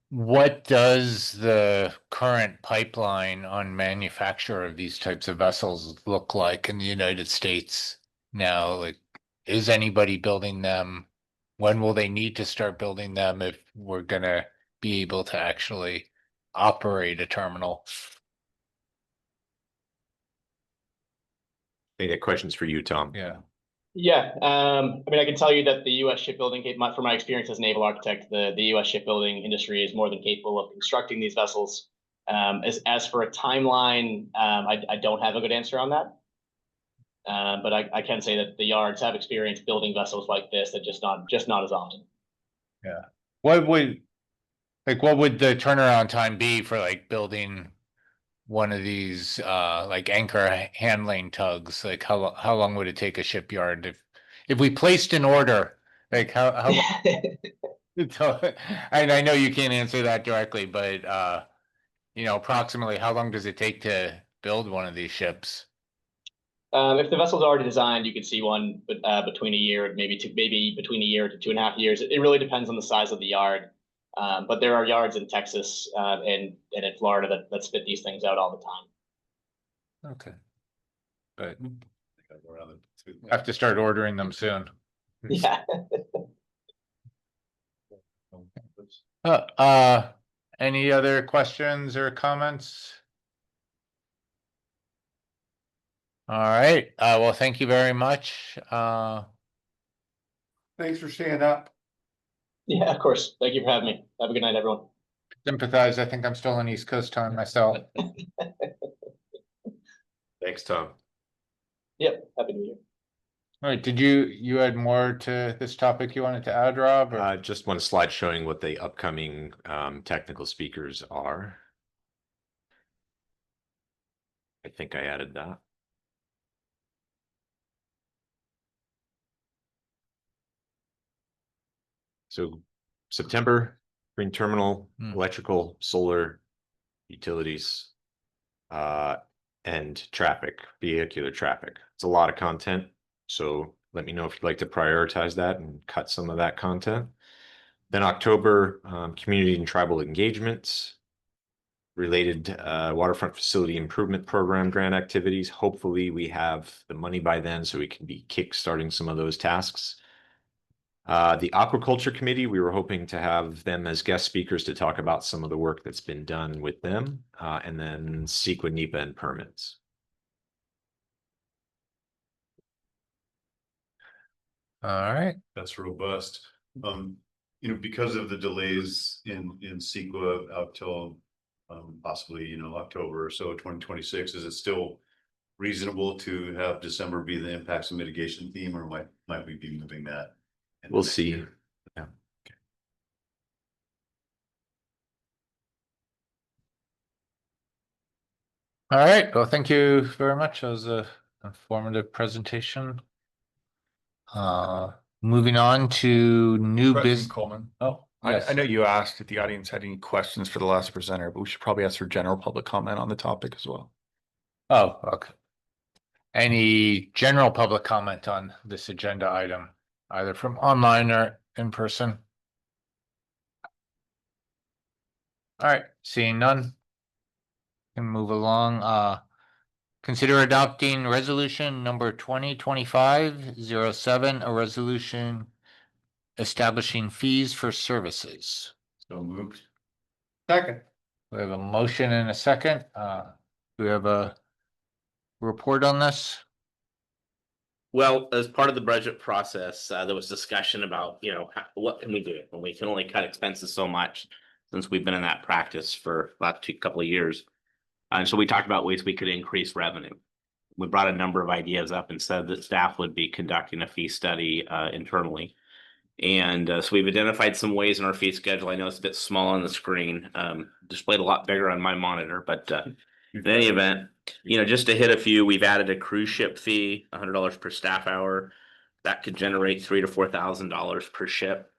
Speaker 2: what does the current pipeline on manufacture of these types of vessels look like in the United States now? Like, is anybody building them? When will they need to start building them if we're gonna be able to actually operate a terminal?
Speaker 7: I think that question's for you, Tom.
Speaker 2: Yeah.
Speaker 8: Yeah, I can tell you that the U.S. shipbuilding, from my experience as a naval architect, the U.S. shipbuilding industry is more than capable of constructing these vessels. As for a timeline, I don't have a good answer on that. But I can say that the yards have experience building vessels like this, that just not as often.
Speaker 2: Yeah. What would the turnaround time be for like building one of these like anchor handling tugs? Like how long would it take a shipyard if we placed an order? Like how and I know you can't answer that directly, but approximately how long does it take to build one of these ships?
Speaker 8: If the vessel's already designed, you could see one between a year, maybe between a year to 2.5 years. It really depends on the size of the yard. But there are yards in Texas and in Florida that spit these things out all the time.
Speaker 2: Okay. But have to start ordering them soon.
Speaker 8: Yeah.
Speaker 2: Any other questions or comments? All right, well, thank you very much.
Speaker 6: Thanks for staying up.
Speaker 8: Yeah, of course. Thank you for having me. Have a good night, everyone.
Speaker 2: Sympathize, I think I'm still on East Coast time myself.
Speaker 7: Thanks, Tom.
Speaker 8: Yep, happy New Year.
Speaker 2: All right, did you add more to this topic you wanted to add, Rob? Or?
Speaker 7: Just one slide showing what the upcoming technical speakers are. I think I added that. So September, green terminal, electrical, solar, utilities. and traffic, vehicular traffic. It's a lot of content. So let me know if you'd like to prioritize that and cut some of that content. Then October, community and tribal engagements, related waterfront facility improvement program grant activities. Hopefully we have the money by then so we can be kickstarting some of those tasks. The Aquaculture Committee, we were hoping to have them as guest speakers to talk about some of the work that's been done with them, and then CEQA, NEPA, and permits.
Speaker 2: All right.
Speaker 1: That's robust. Because of the delays in CEQA out till possibly, October or so, 2026, is it still reasonable to have December be the impacts and mitigation theme, or might we be moving that?
Speaker 7: We'll see. Yeah.
Speaker 2: All right. Well, thank you very much. That was a informative presentation. Moving on to new
Speaker 9: President
Speaker 2: business.
Speaker 9: Coleman.
Speaker 2: Oh,
Speaker 9: I
Speaker 2: yes.
Speaker 9: know you asked if the audience had any questions for the last presenter, but we should probably ask for general public comment on the topic as well.
Speaker 2: Oh, okay. Any general public comment on this agenda item, either from online or in person? All right, seeing none. Can move along. Consider adopting resolution number 2025-07, a resolution establishing fees for services.
Speaker 1: So moved.
Speaker 6: Second.
Speaker 2: We have a motion and a second. Do we have a report on this?
Speaker 3: Well, as part of the budget process, there was discussion about, what can we do when we can only cut expenses so much, since we've been in that practice for the last couple of years. And so we talked about ways we could increase revenue. We brought a number of ideas up and said that staff would be conducting a fee study internally. And so we've identified some ways in our fee schedule. I know it's a bit small on the screen, displayed a lot bigger on my monitor, but in any event, just to hit a few, we've added a cruise ship fee, $100 per staff hour. That could generate $3,000 to $4,000 per ship.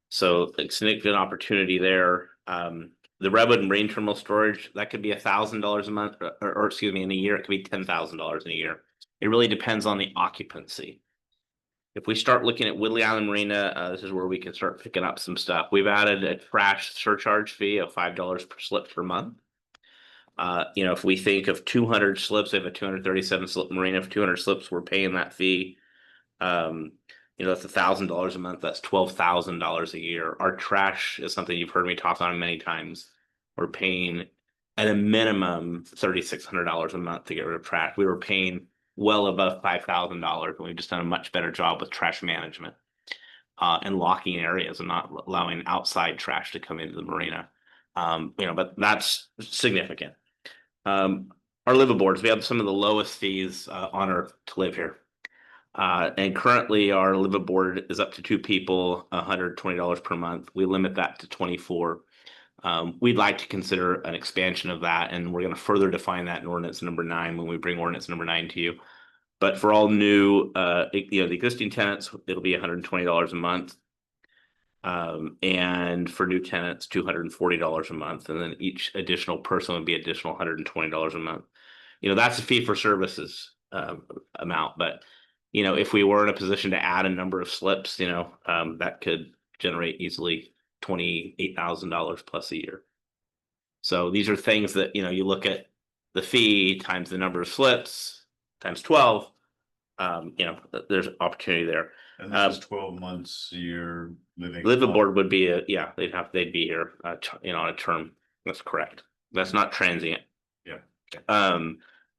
Speaker 3: So a significant opportunity there. The Redwood Marine Terminal storage, that could be $1,000 a month, or excuse me, in a year, it could be $10,000 in a year. It really depends on the occupancy. If we start looking at Woodley Island Marina, this is where we can start picking up some stuff. We've added a trash surcharge fee of $5 per slip per month. If we think of 200 slips, we have a 237 slip marina. If 200 slips, we're paying that fee. That's $1,000 a month. That's $12,000 a year. Our trash is something you've heard me talk on many times. We're paying at a minimum $3,600 a month to get rid of trash. We were paying well above $5,000, and we've just done a much better job with trash management and locking areas and not allowing outside trash to come into the marina. But that's significant. Our liveaboards, we have some of the lowest fees on earth to live here. And currently our liveaboard is up to 2 people, $120 per month. We limit that to 24. We'd like to consider an expansion of that, and we're going to further define that in ordinance number 9 when we bring ordinance number 9 to you. But for all new, the existing tenants, it'll be $120 a month. And for new tenants, $240 a month. And then each additional person would be additional $120 a month. That's a fee for services amount. But, if we were in a position to add a number of slips, that could generate easily $28,000 plus a year. So these are things that, you look at the fee times the number of slips times 12, there's opportunity there.
Speaker 1: And this is 12 months you're living.
Speaker 3: Liveaboard would be they'd be here, on a term. That's correct. That's not transient.
Speaker 1: Yeah.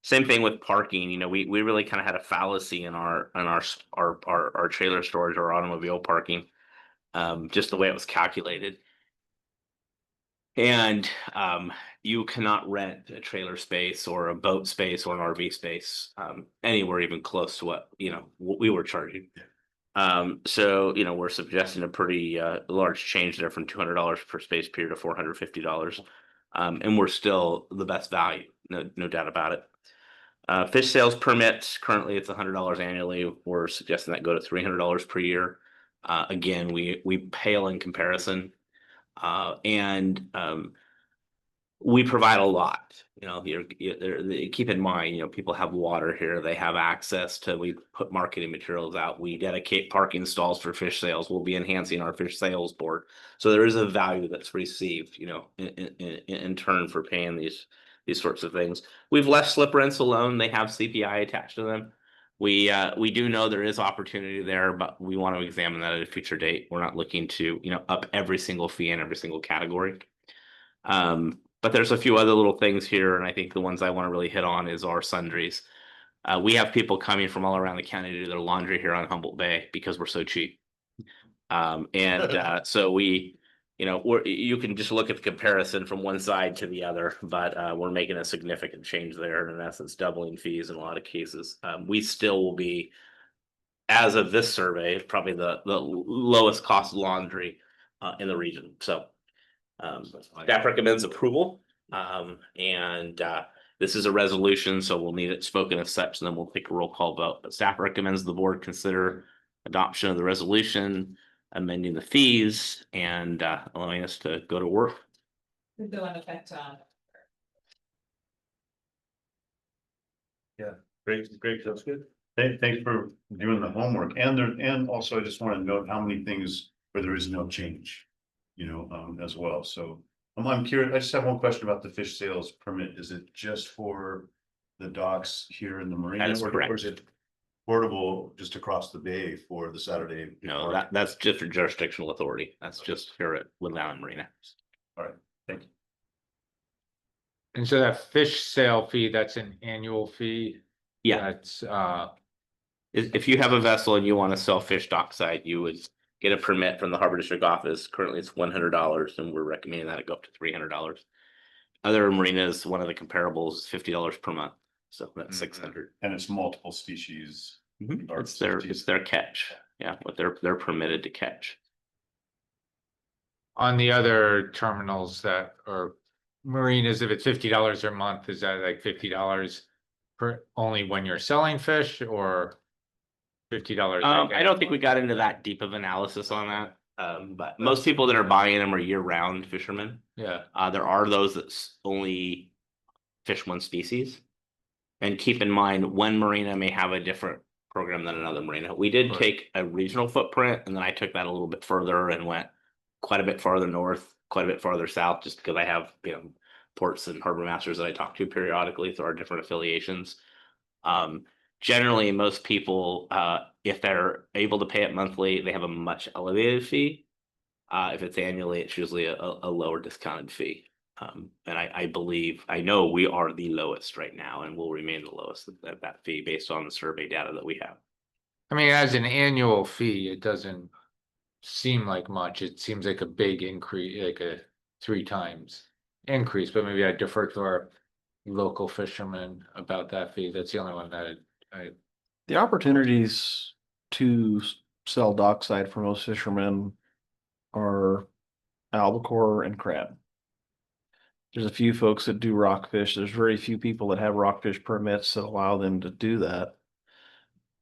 Speaker 3: Same thing with parking. We really kind of had a fallacy in our trailer storage or automobile parking, just the way it was calculated. And you cannot rent a trailer space or a boat space or an RV space anywhere even close to what we were charging. So we're suggesting a pretty large change there from $200 per space period to $450. And we're still the best value, no doubt about it. Fish sales permits, currently it's $100 annually. We're suggesting that go to $300 per year. Again, we pale in comparison. And We provide a lot, keep in mind, people have water here, they have access to, we put marketing materials out, we dedicate parking stalls for fish sales, we'll be enhancing our fish sales board. So there is a value that's received, in turn for paying these sorts of things. We've left slip rents alone, they have CPI attached to them. We do know there is opportunity there, but we want to examine that at a future date. We're not looking to, up every single fee in every single category. But there's a few other little things here, and I think the ones I want to really hit on is our sundries. We have people coming from all around the county to do their laundry here on Humboldt Bay because we're so cheap. So you can just look at the comparison from one side to the other, but we're making a significant change there, and in essence, doubling fees in a lot of cases. We still will be, as of this survey, probably the lowest cost laundry in the region. So staff recommends approval, and this is a resolution, so we'll need it spoken as such, and then we'll take a roll call vote. But staff recommends the board consider adoption of the resolution, amending the fees, and allowing us to go to work.
Speaker 10: Could go into effect on.
Speaker 1: Great, that's good. Thanks for doing the homework, and also I just want to note how many things where there is no change. As well. So I'm curious. I just have one question about the fish sales permit. Is it just for the docks here in the marina,
Speaker 3: That is correct.
Speaker 1: or is it portable just across the bay for the Saturday?
Speaker 3: No, that's just for jurisdictional authority. That's just here at Woodland Island Marina.
Speaker 1: All right, thank you.
Speaker 2: And so that fish sale fee, that's an annual fee?
Speaker 3: Yeah,
Speaker 2: That's,
Speaker 3: if you have a vessel and you want to sell fish dockside, you would get a permit from the Harbor District Office. Currently, it's $100, and we're recommending that it go up to $300. Other marinas, one of the comparables is $50 per month, so that's $600.
Speaker 1: And it's multiple species.
Speaker 3: It's their catch, yeah, what they're permitted to catch.
Speaker 2: on the other terminals that are marinas, if it's $50 a month, is that like $50 per only when you're selling fish, or $50?
Speaker 3: I don't think we got into that deep of analysis on that. But most people that are buying them are year-round fishermen.
Speaker 2: Yeah.
Speaker 3: There are those that only fish one species. And keep in mind, one marina may have a different program than another marina. We did take a regional footprint, and then I took that a little bit further and went quite a bit farther north, quite a bit farther south, just because I have, ports and harbor masters that I talk to periodically through our different affiliations. Generally, most people, if they're able to pay it monthly, they have a much elevated fee. If it's annually, it's usually a lower discounted fee. And I know we are the lowest right now, and will remain the lowest at that fee based on the survey data that we have.
Speaker 2: I mean, as an annual fee, it doesn't seem like much. It seems like a big increase, like a 3 times increase, but maybe I defer to our local fishermen about that fee. That's the only one that
Speaker 4: The opportunities to sell dockside for most fishermen are albacore and crab. There's a few folks that do rockfish. There's very few people that have rockfish permits that allow them to do that.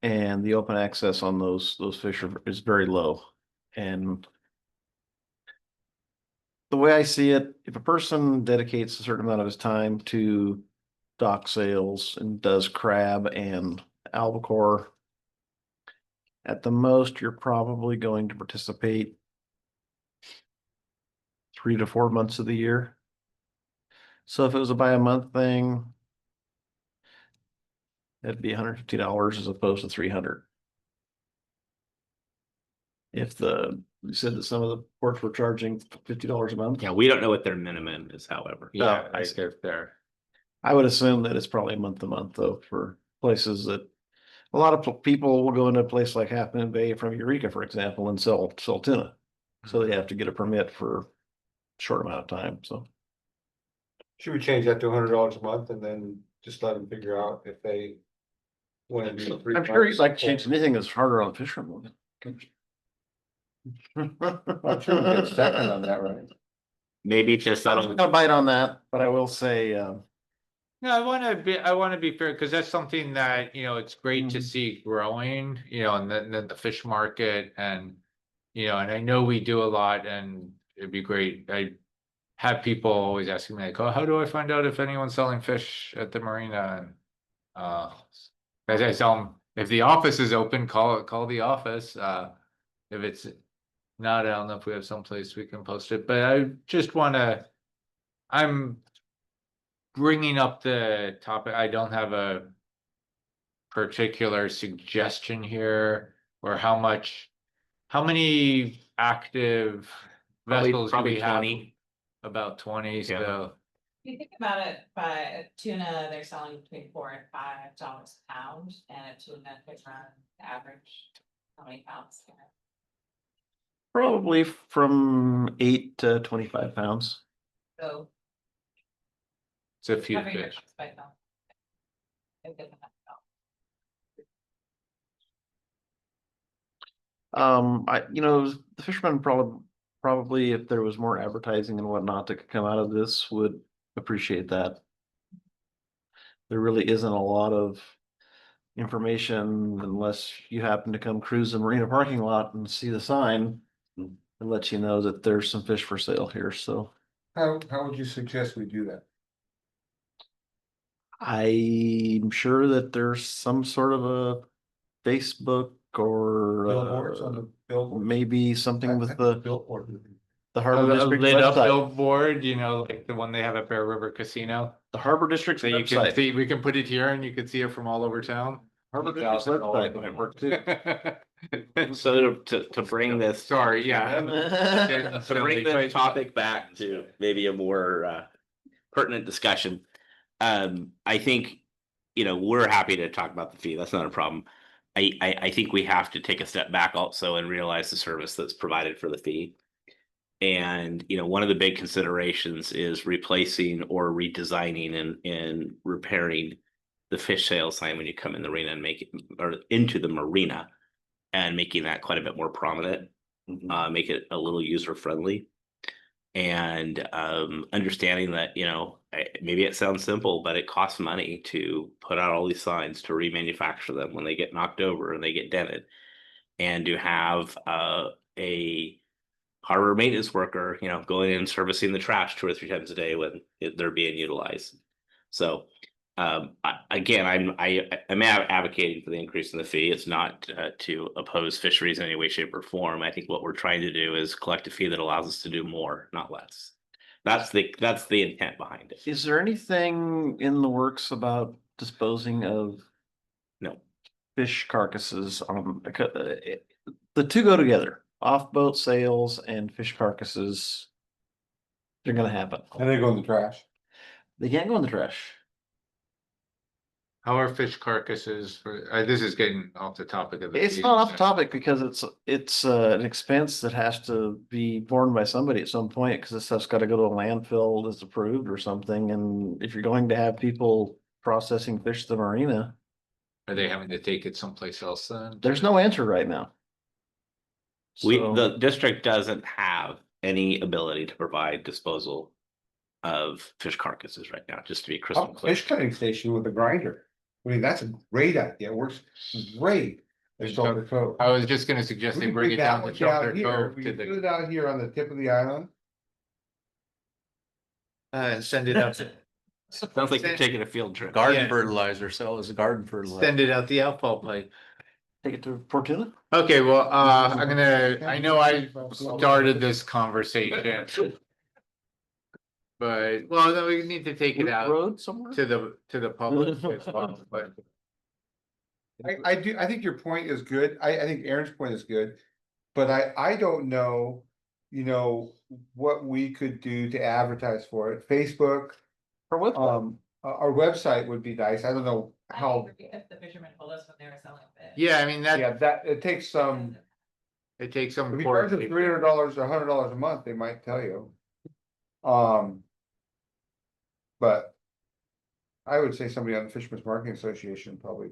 Speaker 4: And the open access on those fish is very low. And the way I see it, if a person dedicates a certain amount of his time to dock sales and does crab and albacore, at the most, you're probably going to participate 3 to 4 months of the year. So if it was a by a month thing, it'd be $150 as opposed to $300. You said that some of the ports were charging $50 a month.
Speaker 3: Yeah, we don't know what their minimum is, however.
Speaker 2: yeah,
Speaker 4: I
Speaker 2: I get there.
Speaker 4: I would assume that it's probably month to month though, for places that a lot of people will go into a place like Half Moon Bay from Eureka, for example, and sell tuna. So they have to get a permit for a short amount of time, so.
Speaker 6: Should we change that to $100 a month and then just let them figure out if they want to do 3
Speaker 4: I'm sure he'd
Speaker 6: months?
Speaker 4: like to change anything that's harder on fishermen.
Speaker 6: I'm sure we get second on that, right?
Speaker 3: Maybe just
Speaker 4: I'm not gonna bite on that, but I will say,
Speaker 2: No, I want to be fair, because that's something that, it's great to see growing, and then the fish market, and and I know we do a lot, and it'd be great. have people always asking me like, oh, how do I find out if anyone's selling fish at the marina? And as I tell them, if the office is open, call the office. If it's not, I don't know if we have someplace we can post it, but I just I'm bringing up the topic. I don't have a particular suggestion here or how many active vessels do we have?
Speaker 3: 20.
Speaker 2: About 20,
Speaker 3: Yeah.
Speaker 2: so
Speaker 10: If you think about it, by tuna, they're selling between $4 and $5 a pound, and a tuna fish run average, how many pounds?
Speaker 4: Probably from 8 to 25 pounds.
Speaker 10: So.
Speaker 2: it's a few
Speaker 10: covering your
Speaker 2: fish.
Speaker 10: costs by pound. It doesn't have to
Speaker 4: The fishermen probably if there was more advertising and whatnot that could come out of this would appreciate that. There really isn't a lot of information unless you happen to come cruise the marina parking lot and see the sign. It lets you know that there's some fish for sale here, so
Speaker 6: How would you suggest we do that?
Speaker 4: I'm sure that there's some sort of a Facebook or
Speaker 6: Billboards on the billboard?
Speaker 4: maybe something with the
Speaker 6: Billboard.
Speaker 4: Harbor
Speaker 2: A
Speaker 4: District
Speaker 2: lit up
Speaker 4: website.
Speaker 2: billboard, like the one they have at Bear River Casino.
Speaker 4: The Harbor District's
Speaker 2: So you can
Speaker 4: website.
Speaker 2: see, we can put it here and you can see it from all over town.
Speaker 4: Harbor District's website might work too.
Speaker 3: So to bring this.
Speaker 2: Sorry, yeah.
Speaker 3: To bring this topic back to maybe a more pertinent discussion. I think, we're happy to talk about the fee. That's not a problem. I think we have to take a step back also and realize the service that's provided for the fee. And, one of the big considerations is replacing or redesigning and repairing the fish sale sign when you come in the arena and make it, or into the marina, and making that quite a bit more prominent, make it a little user friendly. And understanding that, maybe it sounds simple, but it costs money to put out all these signs, to remanufacture them when they get knocked over and they get dented, and to have a harbor maintenance worker, going in and servicing the trash 2 or 3 times a day when they're being utilized. So I'm advocating for the increase in the fee. It's not to oppose fisheries in any way, shape, or form. I think what we're trying to do is collect a fee that allows us to do more, not less. That's the intent behind it.
Speaker 4: Is there anything in the works about disposing of
Speaker 3: No.
Speaker 4: fish carcasses? The two go together, off-boat sales and fish carcasses. They're gonna happen.
Speaker 6: And they go in the trash.
Speaker 4: They can't go in the trash.
Speaker 2: How are fish carcasses for, this is getting off the topic of the.
Speaker 4: It's
Speaker 2: fee.
Speaker 4: not off topic because it's an expense that has to be borne by somebody at some point, because this stuff's gotta go to a landfill that's approved or something, and if you're going to have people processing fish at the marina,
Speaker 2: Are they having to take it someplace else then?
Speaker 4: there's no answer right now. So-
Speaker 3: The district doesn't have any ability to provide disposal of fish carcasses right now, just to be crystal clear.
Speaker 6: Fish cutting station with a grinder. I mean, that's a great idea. It works great. There's Shelter Cove.
Speaker 2: I was just gonna suggest
Speaker 6: We
Speaker 2: they
Speaker 6: can
Speaker 2: bring
Speaker 6: put
Speaker 2: it
Speaker 6: that
Speaker 2: down
Speaker 6: one
Speaker 2: to Shelter
Speaker 6: here.
Speaker 2: Cove
Speaker 6: We
Speaker 2: to
Speaker 6: can put
Speaker 2: the,
Speaker 6: it out here on the tip of the island.
Speaker 2: and send it out,
Speaker 3: Sounds like you're taking a field trip.
Speaker 2: Garden Yeah.
Speaker 9: fertilizer, sell as a garden fertilizer.
Speaker 2: send it out the outfall pipe.
Speaker 4: Take it to Portuna?
Speaker 2: Okay, well, I know I started this conversation. But, well, no, we need to take it
Speaker 4: Loop
Speaker 2: out
Speaker 4: Road somewhere?
Speaker 2: to the public as well, but.
Speaker 6: I think your point is good. I think Aaron's point is good. But I don't know, what we could do to advertise for it. Facebook,
Speaker 4: Or what?
Speaker 6: our website would be nice. I don't know how,
Speaker 10: If the fishermen told us when they were selling fish.
Speaker 2: Yeah, I mean,
Speaker 6: yeah, that, it takes some.
Speaker 2: it takes some.
Speaker 6: If you charge them $300 or $100 a month, they might tell you. But I would say somebody on the Fisherman's Marketing Association probably.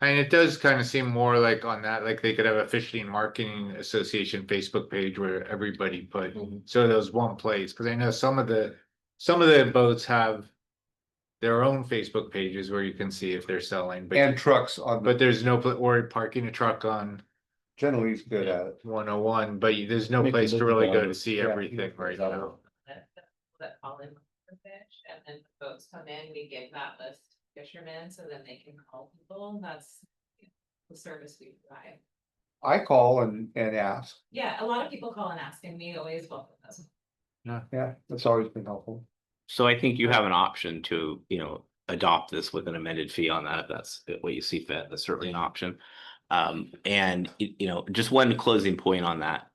Speaker 2: I mean, it does kind of seem more like on that, like they could have a fishing marketing association Facebook page where everybody put, so there's one place, because I know some of the boats have their own Facebook pages where you can see if they're selling, but
Speaker 6: And trucks on,
Speaker 2: but there's no or parking a truck on
Speaker 6: generally he's good at it.
Speaker 2: 101, but there's no
Speaker 4: Make
Speaker 2: place
Speaker 4: the
Speaker 2: to really go to
Speaker 4: visibility.
Speaker 2: see
Speaker 6: Yeah,
Speaker 2: everything right now.
Speaker 10: people that call in for fish, and then when boats come in, we give that list to fishermen, so then they can call people, that's the service we provide.
Speaker 6: I call and ask.
Speaker 10: Yeah, a lot of people call and ask, and we always welcome those.
Speaker 6: Yeah, that's always been helpful.
Speaker 3: So I think you have an option to, adopt this with an amended fee on that, if that's what you see fit. That's certainly an option. And just one closing point on that.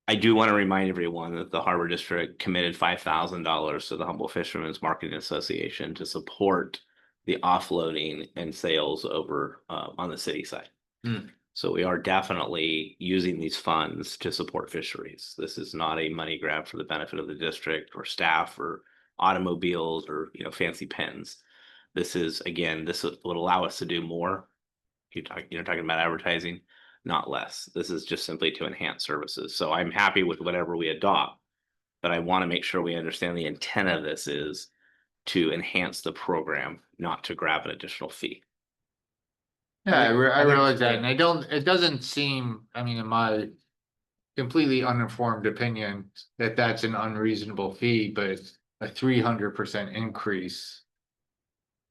Speaker 3: I do want to remind everyone that the Harbor District committed $5,000 to the Humboldt Fishermen's Marketing Association to support the offloading and sales over on the city side. So we are definitely using these funds to support fisheries. This is not a money grab for the benefit of the district or staff or automobiles or fancy pens. This is, again, this would allow us to do more. You're talking about advertising, not less. This is just simply to enhance services. So I'm happy with whatever we adopt, but I want to make sure we understand the intent of this is to enhance the program, not to grab an additional fee.
Speaker 2: Yeah, I
Speaker 6: think
Speaker 2: realize
Speaker 6: it's
Speaker 2: that,
Speaker 6: good.
Speaker 2: and it doesn't seem, I mean, in my completely uninformed opinion, that that's an unreasonable fee, but a 300% increase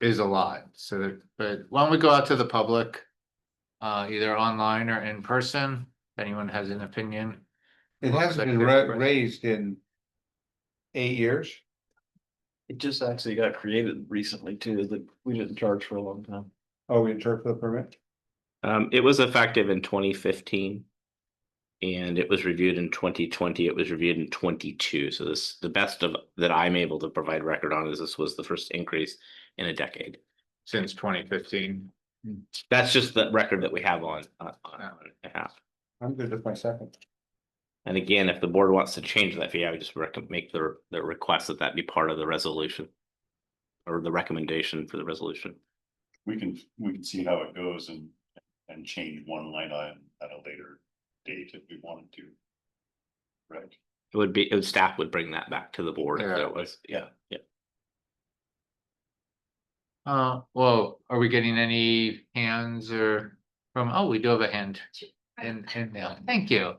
Speaker 2: is a lot, so that, but why don't we go out to the public, either online or in person, if anyone has an opinion?
Speaker 6: It
Speaker 2: Looks
Speaker 6: hasn't
Speaker 2: like
Speaker 6: been
Speaker 2: it's-
Speaker 6: raised in 8 years.
Speaker 4: It just actually got created recently too, that we didn't charge for a long time.
Speaker 6: Oh, we charged for the permit?
Speaker 3: It was effective in 2015. And it was reviewed in 2020. It was reviewed in 22. So this, the best of that I'm able to provide record on is this was the first increase in a decade.
Speaker 2: Since 2015.
Speaker 3: That's just the record that we have on behalf.
Speaker 6: I'm good with my second.
Speaker 3: And again, if the board wants to change that fee, I would just make the request that that be part of the resolution or the recommendation for the resolution.
Speaker 1: We can see how it goes and change one line item at a later date if we wanted to. Right.
Speaker 3: Staff would bring that back to the board if
Speaker 2: Yeah.
Speaker 3: there was, yeah.
Speaker 2: Well, are we getting any hands or from, oh, we do have a hand in there, thank you.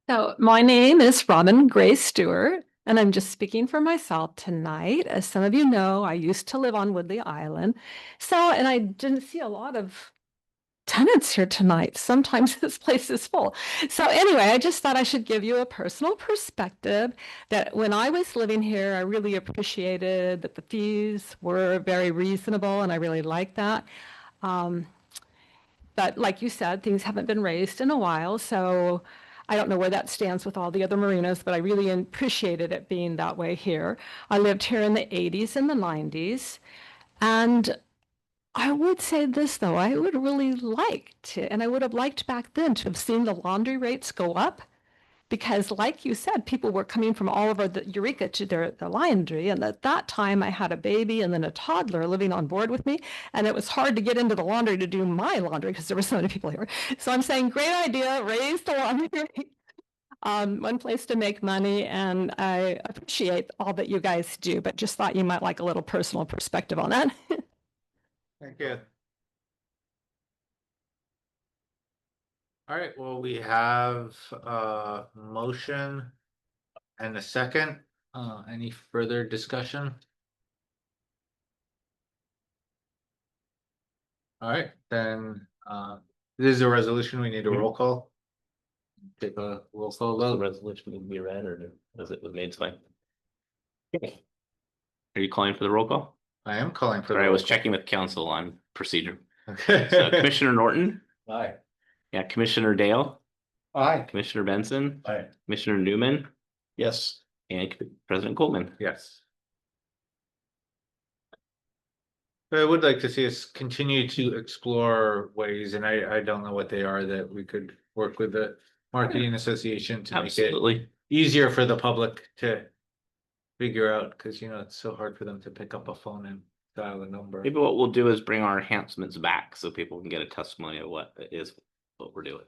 Speaker 11: So my name is Robin Gray Stewart, and I'm just speaking for myself tonight. As some of you know, I used to live on Woodley Island. And I didn't see a lot of tenants here tonight. Sometimes this place is full. So anyway, I just thought I should give you a personal perspective that when I was living here, I really appreciated that the fees were very reasonable, and I really liked that. But like you said, things haven't been raised in a while, so I don't know where that stands with all the other marinas, but I really appreciated it being that way here. I lived here in the 80s and the 90s, and I would say this, though, I would really like to, and I would have liked back then to have seen the laundry rates go up, because like you said, people were coming from all over the Eureka to their laundry, and at that time I had a baby and then a toddler living on board with me, and it was hard to get into the laundry to do my laundry because there were so many people here. So I'm saying, great idea, raise the laundry rate. One place to make money, and I appreciate all that you guys do, but just thought you might like a little personal perspective on that.
Speaker 2: Thank you. All right, well, we have a motion and a second. Any further discussion? All right, then, this is a resolution. We need a roll call. Take a roll call
Speaker 3: The
Speaker 2: vote.
Speaker 3: resolution need to be read, or does it was made fine? Are you calling for the roll call?
Speaker 2: I am calling for the.
Speaker 3: Sorry, I
Speaker 2: roll
Speaker 3: was
Speaker 2: call.
Speaker 3: checking with council on procedure.
Speaker 2: Okay.
Speaker 3: So Commissioner Norton,
Speaker 5: Aye.
Speaker 3: yeah, Commissioner Dale,
Speaker 6: Aye.
Speaker 3: Commissioner Benson,
Speaker 1: Aye.
Speaker 3: Commissioner Newman,
Speaker 4: Yes.
Speaker 3: and President Coleman.
Speaker 2: Yes. But I would like to see us continue to explore ways, and I don't know what they are, that we could work with the marketing association to make it
Speaker 3: Absolutely.
Speaker 2: easier for the public to figure out, because it's so hard for them to pick up a phone and dial a number.
Speaker 3: Maybe what we'll do is bring our enhancements back so people can get a testimony of what it is, what we're doing.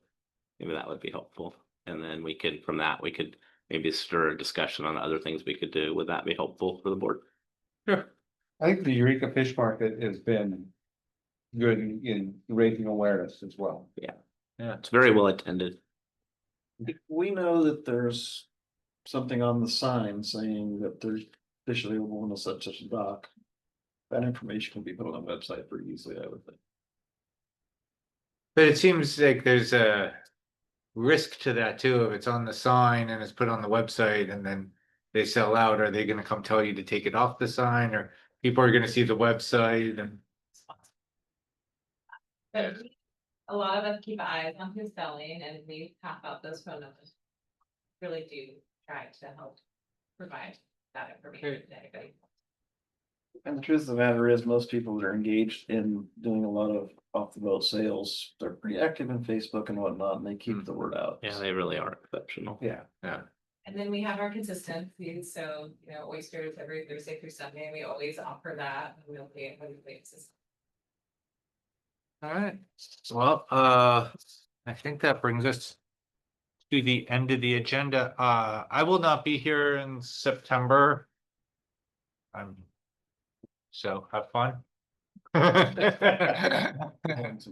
Speaker 3: Maybe that would be helpful. And then we could, from that, we could maybe stir a discussion on other things we could do. Would that be helpful for the board?
Speaker 2: Sure.
Speaker 6: I think the Eureka Fish Market has been good in raising awareness as well.
Speaker 3: It's very well attended.
Speaker 4: We know that there's something on the sign saying that there's fish available in a such a dock. That information can be put on the website pretty easily, I would think.
Speaker 2: But it seems like there's a risk to that too. If it's on the sign and it's put on the website and then they sell out, are they gonna come tell you to take it off the sign, or people are gonna see the website and?
Speaker 10: But a lot of us keep eyes on who's selling and we pop out those phone numbers. Really do try to help provide that information to everybody.
Speaker 4: And the truth of the matter is, most people that are engaged in doing a lot of off the boat sales, they're pretty active in Facebook and whatnot, and they keep the word out.
Speaker 3: Yeah, they really are exceptional.
Speaker 4: Yeah.
Speaker 10: And then we have our consistency, so, you know, oysters every Thursday through Sunday, we always offer that, and we'll pay it when we pay it.
Speaker 2: All right, well, I think that brings us to the end of the agenda. I will not be here in September. So have fun.